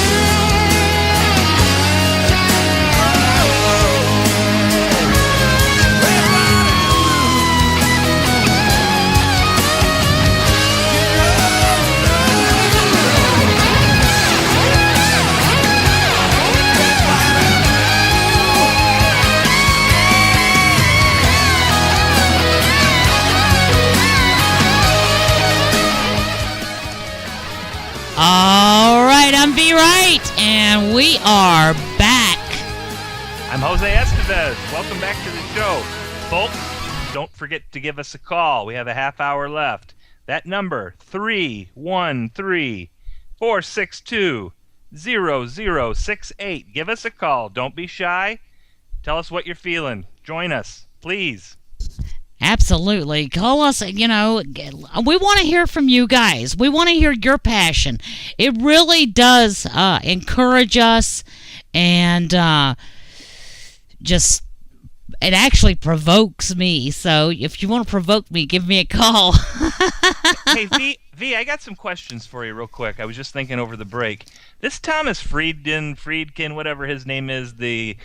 All right, I'm V. Wright, and we are back. I'm Jose Estevez. Welcome back to the show. Folks, don't forget to give us a call. We have a half hour left. That number, 313-462-0068. Give us a call. Don't be shy. Tell us what you're feeling. Join us, please. Absolutely. Call us, we want to hear from you guys. We want to hear your passion. It really does encourage us, and it actually provokes me. So if you want to provoke me, give me a call. Hey, V, I got some questions for you real quick. I was just thinking over the break. This Thomas Friedkin, whatever his name is, the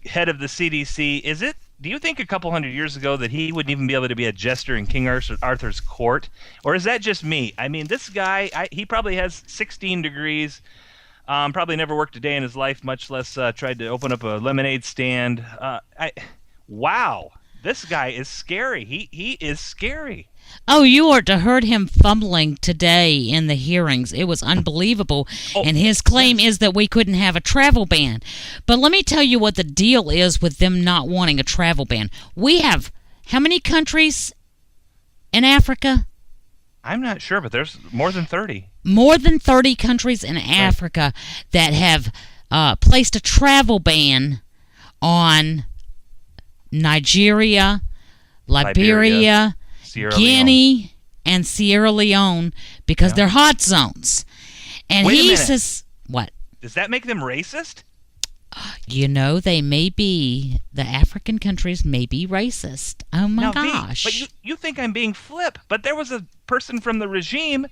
head of the CDC, do you think a couple hundred years ago that he wouldn't even be able to be a jester in King Arthur's court? Or is that just me? I mean, this guy, he probably has 16 degrees, probably never worked a day in his life, much less tried to open up a lemonade stand. Wow, this guy is scary. He is scary. Oh, you are to heard him fumbling today in the hearings. It was unbelievable. And his claim is that we couldn't have a travel ban. But let me tell you what the deal is with them not wanting a travel ban. We have how many countries in Africa? I'm not sure, but there's more than 30. More than 30 countries in Africa that have placed a travel ban on Nigeria, Liberia, Guinea, and Sierra Leone because they're hot zones. And he says, what? Does that make them racist? They may be, the African countries may be racist. Oh my gosh. But you think I'm being flip, but there was a person from the regime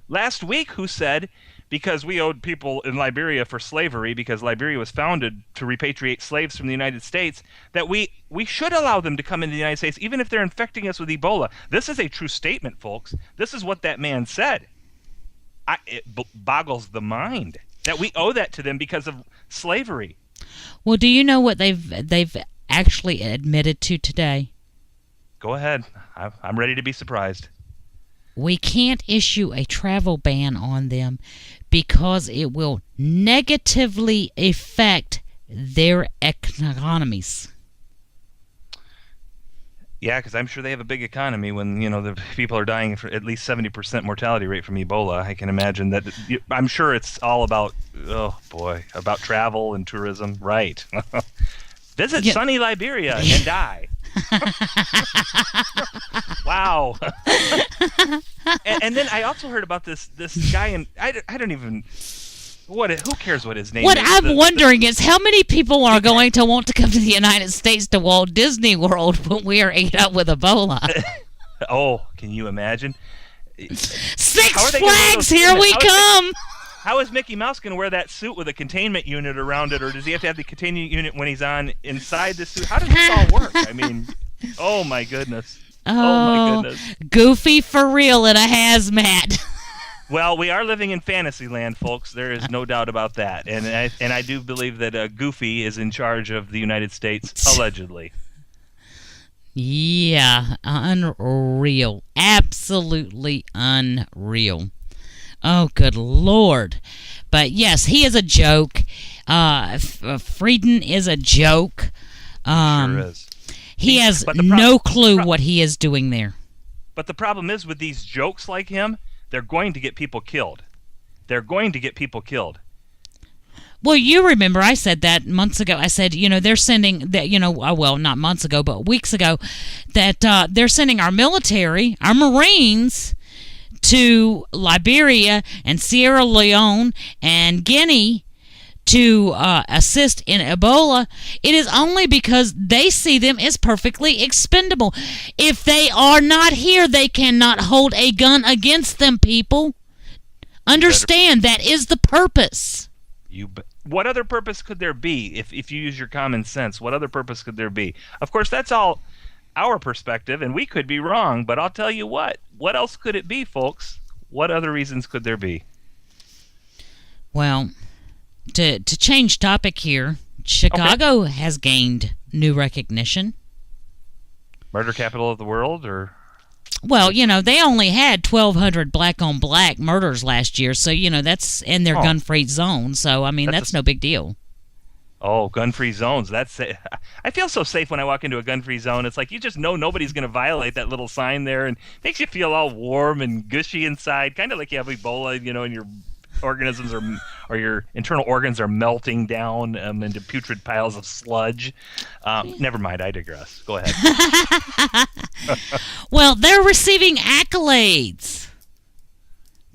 last week who said, because we owed people in Liberia for slavery, because Liberia was founded to repatriate slaves from the United States, that we should allow them to come into the United States, even if they're infecting us with Ebola. This is a true statement, folks. This is what that man said. It boggles the mind that we owe that to them because of slavery. Well, do you know what they've actually admitted to today? Go ahead. I'm ready to be surprised. We can't issue a travel ban on them because it will negatively affect their economies. Yeah, because I'm sure they have a big economy when, the people are dying for at least 70% mortality rate from Ebola. I can imagine that. I'm sure it's all about, about travel and tourism. Right. Visit sunny Liberia and die. Wow. and then I also heard about this guy, and I don't even... who cares what his name is? What I'm wondering is how many people are going to want to come to the United States to Walt Disney World when we are ate up with Ebola? Oh, can you imagine? Six Flags, here we come! How is Mickey Mouse going to wear that suit with a containment unit around it, or does he have to have the containment unit when he's on inside the suit? How does this all work? I mean, oh my goodness. Oh my goodness. Goofy for real in a hazmat. Well, we are living in fantasy land, folks. There is no doubt about that. And I do believe that Goofy is in charge of the United States, allegedly. Yeah, unreal. Absolutely unreal. Oh, good Lord. But yes, he is a joke. Frieden is a joke. Sure is. He has no clue what he is doing there. But the problem is with these jokes like him, they're going to get people killed. They're going to get people killed. Well, you remember I said that months ago. I said, they're sending that, well, not months ago, but weeks ago, that they're sending our military, our Marines, to Liberia and Sierra Leone and Guinea to assist in Ebola. It is only because they see them as perfectly expendable. If they are not here, they cannot hold a gun against them, people. Understand, that is the purpose. What other purpose could there be if you use your common sense? What other purpose could there be? Of course, that's all our perspective, and we could be wrong, but I'll tell you what else could it be, folks? What other reasons could there be? Well, to change topic here, Chicago has gained new recognition. Murder capital of the world, or? Well, they only had 1,200 black-on-black murders last year, so, that's in their gun-free zone. So, I mean, that's no big deal. Oh, gun-free zones. That's it. I feel so safe when I walk into a gun-free zone. It's like you just know nobody's going to violate that little sign there, and makes you feel all warm and gushy inside, kind of like you have Ebola, and your organisms or your internal organs are melting down into putrid piles of sludge. Never mind, I digress. Go ahead. Well, they're receiving accolades.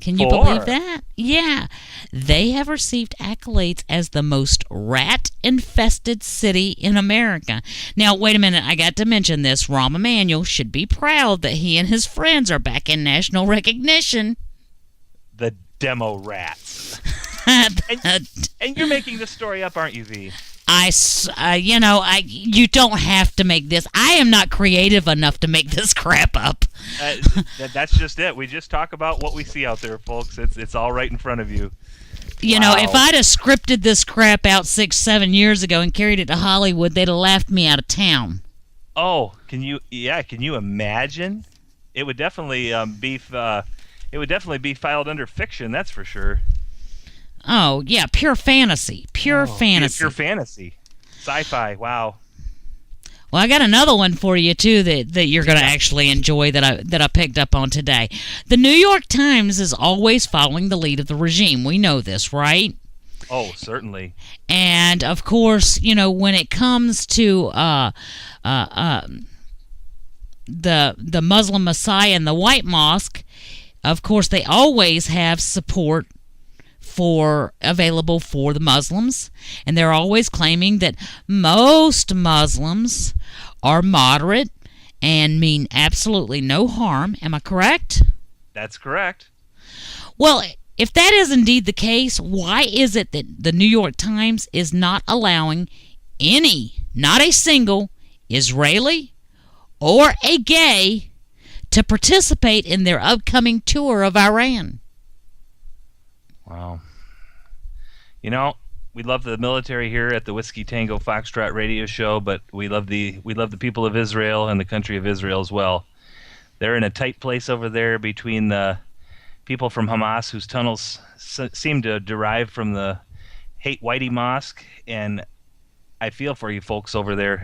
Can you believe that? Yeah. They have received accolades as the most rat-infested city in America. Now, wait a minute. I got to mention this. Rahm Emanuel should be proud that he and his friends are back in national recognition. The demo rats. and you're making this story up, aren't you, V? You don't have to make this. I am not creative enough to make this crap up. That's just it. We just talk about what we see out there, folks. It's all right in front of you. If I'd have scripted this crap out 6-7 years ago and carried it to Hollywood, they'd have laughed me out of town. Oh, can you imagine? It would definitely be filed under fiction. That's for sure. Oh, yeah, pure fantasy. Pure fantasy. Pure fantasy. Sci-fi, wow. Well, I got another one for you, too, that you're going to actually enjoy that I picked up on today. The New York Times is always following the lead of the regime. We know this, right? Oh, certainly. And, of course, when it comes to the Muslim Messiah and the White Mosque, of course, they always have support available for the Muslims, and they're always claiming that most Muslims are moderate and mean absolutely no harm. Am I correct? That's correct. Well, if that is indeed the case, why is it that the New York Times is not allowing any, not a single, Israeli or a gay to participate in their upcoming tour of Iran? Wow. You know, we love the military here at the Whiskey Tango Foxtrot radio show, but we love the people of Israel and the country of Israel as well. They're in a tight place over there between the people from Hamas, whose tunnels seem to derive from the Hate Whitey Mosque, and I feel for you folks over there.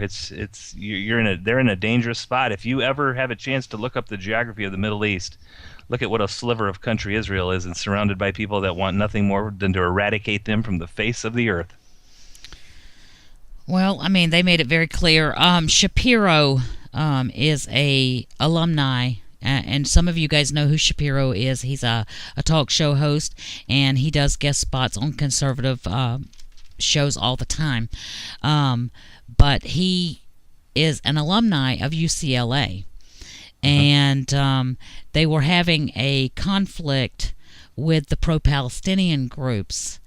They're in a dangerous spot. If you ever have a chance to look up the geography of the Middle East, look at what a sliver of country Israel is, and surrounded by people that want nothing more than to eradicate them from the face of the earth. Well, I mean, they made it very clear. Shapiro is a alumni, and some of you guys know who Shapiro is. He's a talk show host, and he does guest spots on conservative shows all the time. But he is an alumni of UCLA. And they were having a conflict with the pro-Palestinian groups.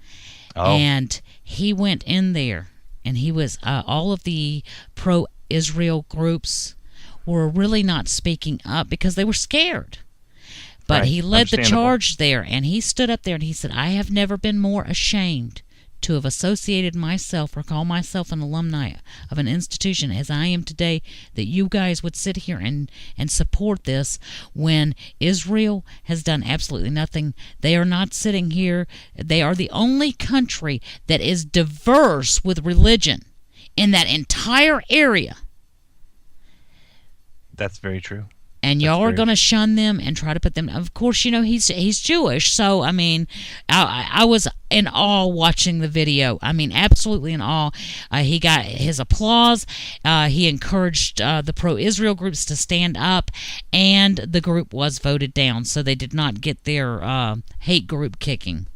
And he went in there, and he was all of the pro-Israel groups were really not speaking up because they were scared. But he led the charge there, and he stood up there and he said, I have never been more ashamed to have associated myself or call myself an alumni of an institution as I am today, that you guys would sit here and support this when Israel has done absolutely nothing. They are not sitting here. They are the only country that is diverse with religion in that entire area. That's very true. And y'all are going to shun them and try to put them. Of course, you know he's Jewish, so I mean, I was in awe watching the video. I mean, absolutely in awe. He got his applause. He encouraged the pro-Israel groups to stand up, and the group was voted down, so they did not get their hate group kicking.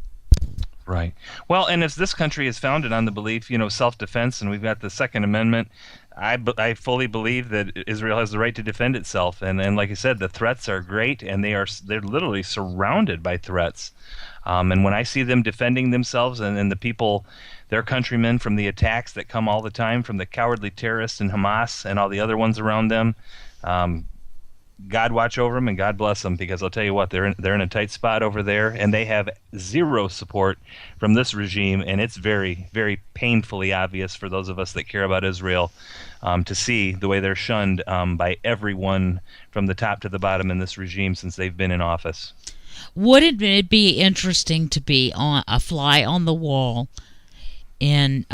Right. Well, and as this country is founded on the belief, self-defense, and we've got the Second Amendment, I fully believe that Israel has the right to defend itself, and like I said, the threats are great, and they're literally surrounded by threats. And when I see them defending themselves and the people, their countrymen, from the attacks that come all the time from the cowardly terrorists and Hamas and all the other ones around them, God watch over them and God bless them, because I'll tell you what, they're in a tight spot over there, and they have zero support from this regime, and it's very, very painfully obvious for those of us that care about Israel to see the way they're shunned by everyone from the top to the bottom in this regime since they've been in office. Wouldn't it be interesting to be on a fly on the wall in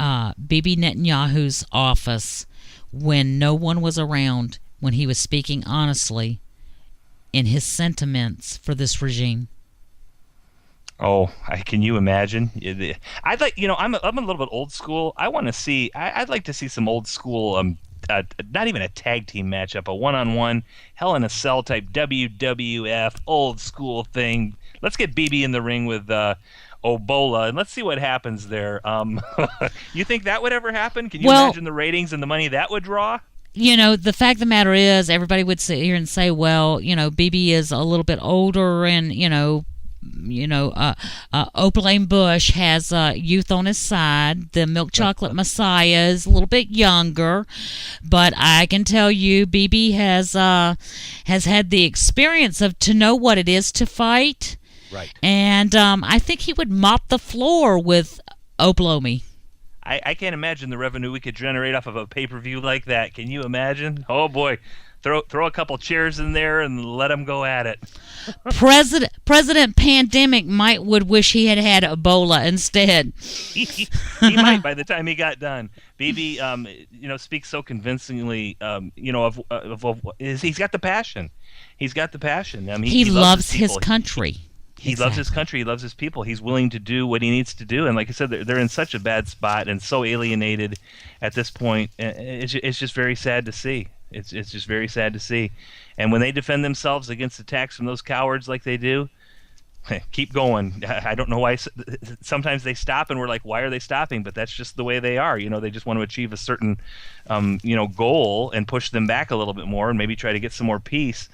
Bibi Netanyahu's office when no one was around, when he was speaking honestly in his sentiments for this regime? Oh, can you imagine? I'd like, I'm a little bit old school. I want to see. I'd like to see some old school. Not even a tag team matchup, a one-on-one Hell in a Cell type WWF old school thing. Let's get BB in the ring with Obola, and let's see what happens there. You think that would ever happen? Can you imagine the ratings and the money that would draw? The fact of the matter is, everybody would sit here and say, well, BB is a little bit older, and Oberlin Bush has youth on his side. The Milk Chocolate Messiah is a little bit younger, but I can tell you, BB has had the experience to know what it is to fight. Right. And I think he would mop the floor with Oblomi. I can't imagine the revenue we could generate off of a pay-per-view like that. Can you imagine? Oh boy, throw a couple chairs in there and let them go at it. President Pandemic would wish he had Ebola instead. He might by the time he got done. BB, speaks so convincingly. He's got the passion. He's got the passion. I mean, he loves his country. He loves his country. He loves his people. He's willing to do what he needs to do. And like I said, they're in such a bad spot and so alienated at this point. It's just very sad to see. It's just very sad to see. And when they defend themselves against attacks from those cowards like they do, keep going. I don't know why. Sometimes they stop and we're like, why are they stopping? But that's just the way they are. They just want to achieve a certain, goal and push them back a little bit more and maybe try to get some more peace.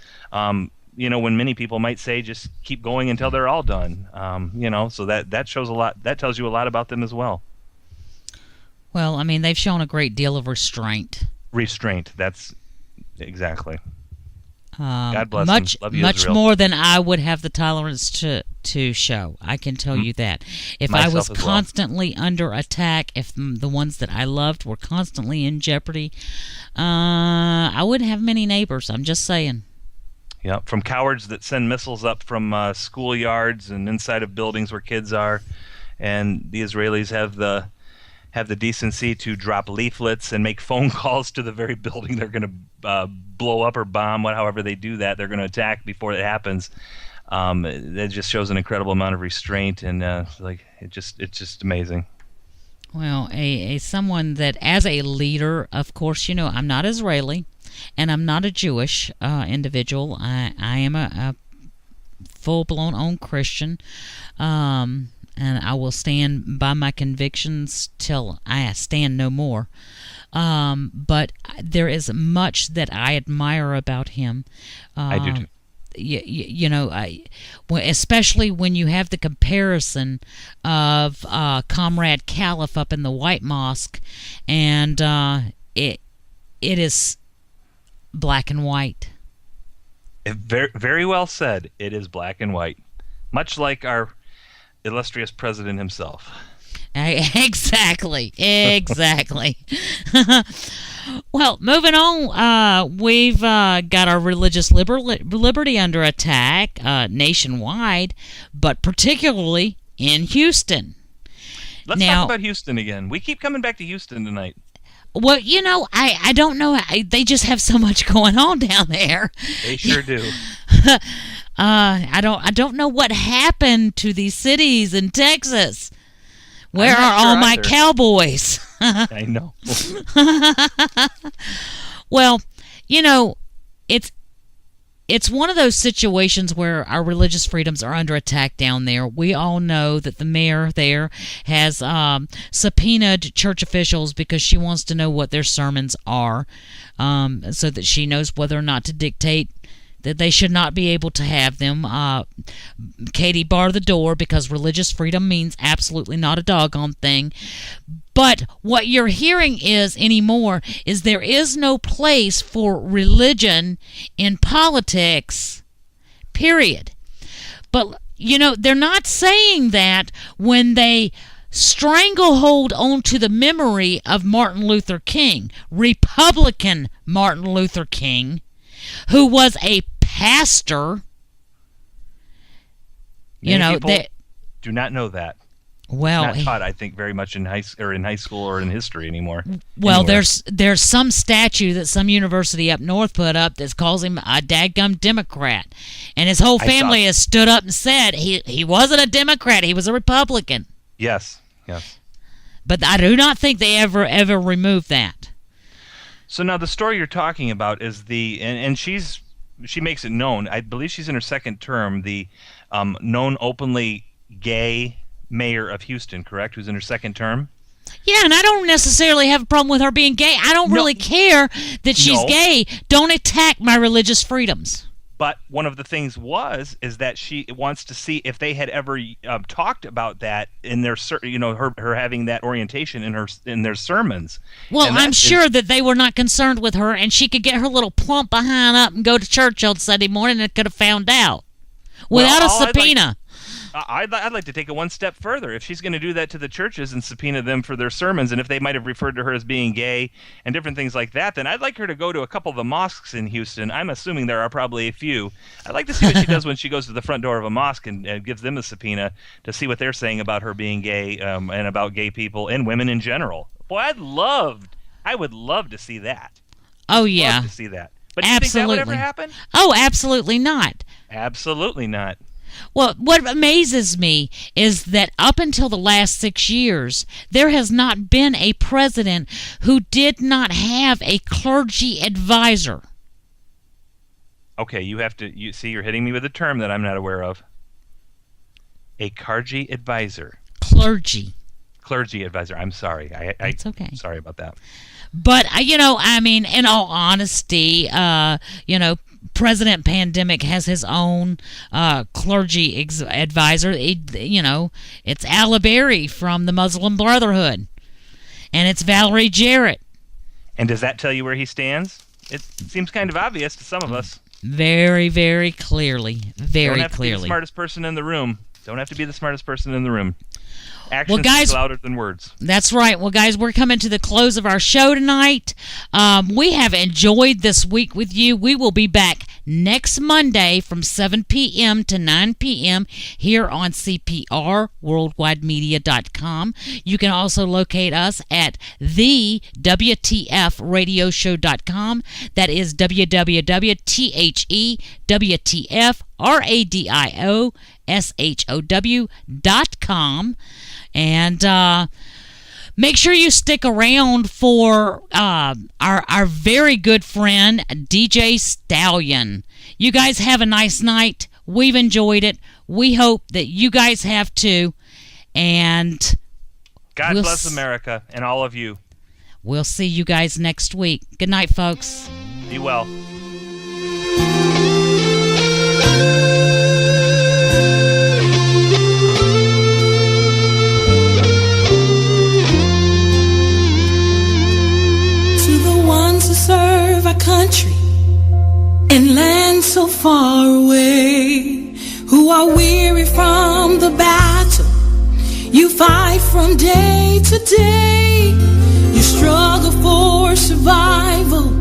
when many people might say just keep going until they're all done. So that shows a lot. That tells you a lot about them as well. Well, I mean, they've shown a great deal of restraint. Restraint. That's exactly. God bless much, them. Love you, much Israel. more than I would have the tolerance to show. I can tell you that. If I was constantly under attack, if the ones that I loved were constantly in jeopardy, I wouldn't have many neighbors. I'm just saying. Yeah, from cowards that send missiles up from schoolyards and inside of buildings where kids are, and the Israelis have the decency to drop leaflets and make phone calls to the very building they're going to blow up or bomb. However they do that, they're going to attack before it happens. That just shows an incredible amount of restraint, and it's just amazing. Well, someone that as a leader, of course, I'm not Israeli, and I'm not a Jewish individual. I am a full-blown own Christian. And I will stand by my convictions till I stand no more. But there is much that I admire about him. I do too. Especially when you have the comparison of Comrade Caliph up in the White Mosque, and it is black and white. Very, very well said. It is black and white, much like our illustrious president himself. Exactly. Well, moving on, we've got our religious liberty under attack nationwide, but particularly in Houston. Let's talk about Houston again. We keep coming back to Houston tonight. Well, I don't know. They just have so much going on down there. They sure do. I don't know what happened to these cities in Texas. Where are all my cowboys? I know. Well, it's one of those situations where our religious freedoms are under attack down there. We all know that the mayor there has subpoenaed church officials because she wants to know what their sermons are, so that she knows whether or not to dictate that they should not be able to have them. Katie, bar the door, because religious freedom means absolutely not a doggone thing. But what you're hearing anymore is there is no place for religion in politics, period. But, they're not saying that when they stranglehold onto the memory of Martin Luther King, Republican Martin Luther King, who was a pastor. Many people do not know that. Well, it's not taught, I think, very much in high school or in history anymore. Well, there's some statue that some university up north put up that calls him a dadgum Democrat, and his whole family has stood up and said he wasn't a Democrat, he was a Republican. Yes. But I do not think they ever removed that. So now the story you're talking about is and she makes it known. I believe she's in her second term. The known openly gay mayor of Houston, correct? Who's in her second term? Yeah, and I don't necessarily have a problem with her being gay. I don't really care that she's gay. Don't attack my religious freedoms. But one of the things is that she wants to see if they had ever talked about that in their, her having that orientation in their sermons. Well, I'm sure that they were not concerned with her, and she could get her little plump behind up and go to church on Sunday morning and could have found out without a subpoena. I'd like to take it one step further. If she's going to do that to the churches and subpoena them for their sermons, and if they might have referred to her as being gay and different things like that, then I'd like her to go to a couple of the mosques in Houston. I'm assuming there are probably a few. I'd like to see what she does when she goes to the front door of a mosque and gives them a subpoena to see what they're saying about her being gay and about gay people and women in general. Boy, I would love to see that. Oh, yeah. Love to see that. But do you think that would ever happen? Oh, absolutely not. Absolutely not. Well, what amazes me is that up until the last 6 years, there has not been a president who did not have a clergy advisor. Okay, you see, you're hitting me with a term that I'm not aware of. A clergy advisor. Clergy advisor. I'm sorry. It's okay. Sorry about that. But, in all honesty, President Pandemic has his own clergy advisor. It's Alla Berry from the Muslim Brotherhood, and it's Valerie Jarrett. And does that tell you where he stands? It seems kind of obvious to some of us. Very, very clearly. Very Don't have clearly. to be the smartest person in the room. Don't have to be the smartest person in the room. Actions guys, speak louder than words. That's right. Well, guys, we're coming to the close of our show tonight. We have enjoyed this week with you. We will be back next Monday from 7 p.m. to 9 p.m. here on CPR Worldwide Media.com. You can also locate us at the WTFradioshow.com. That is www.THEWTFRADIOSHOW.com. And make sure you stick around for our very good friend, DJ Stallion. You guys have a nice night. We've enjoyed it. We hope that you guys have too. And God bless America and all of you. We'll see you guys next week. Good night, folks. Be well. To serve our country in land so far away, who are weary from the battle you fight from day to day. You struggle for survival,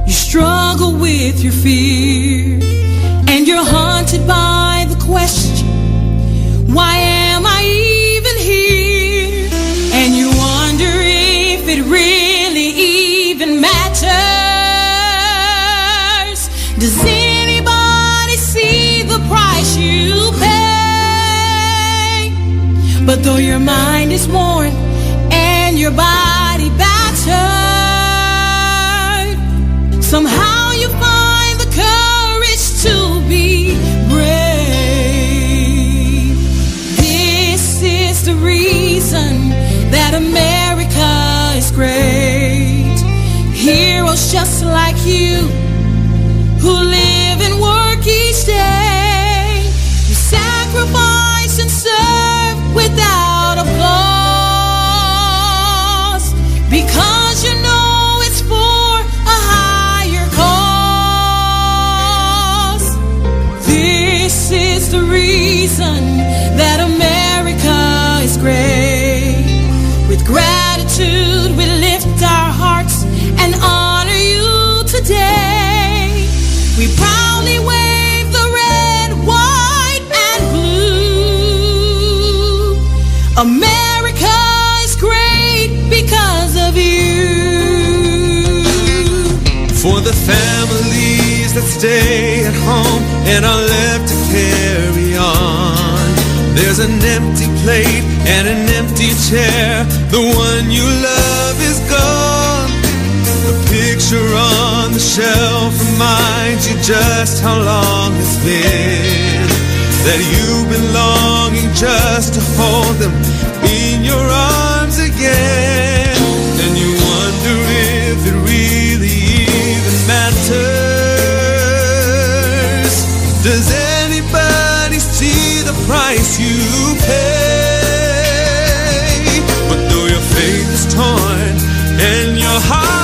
you struggle with your fear, and you're haunted by the question, why am I even here? And you wonder if it really even matters. Does anybody see the price you pay? But though your mind is worn and your body battered, somehow you find the courage to be brave. This is the reason that America is great. Heroes just like you who live and work each day. You sacrifice and serve without applause, because you know it's for a higher cause. This is the reason that America is great. With gratitude we lift our hearts and honor you today. We proudly wave the red, white, and blue. America is great because of you. For the families that stay at home and are left to carry on, there's an empty plate and an empty chair. The one you love is gone. The picture on the shelf reminds you just how long it's been that you've been longing just to hold them in your arms again. And you wonder if it really even matters. Does anybody see the price you pay? But though your faith is torn and your heart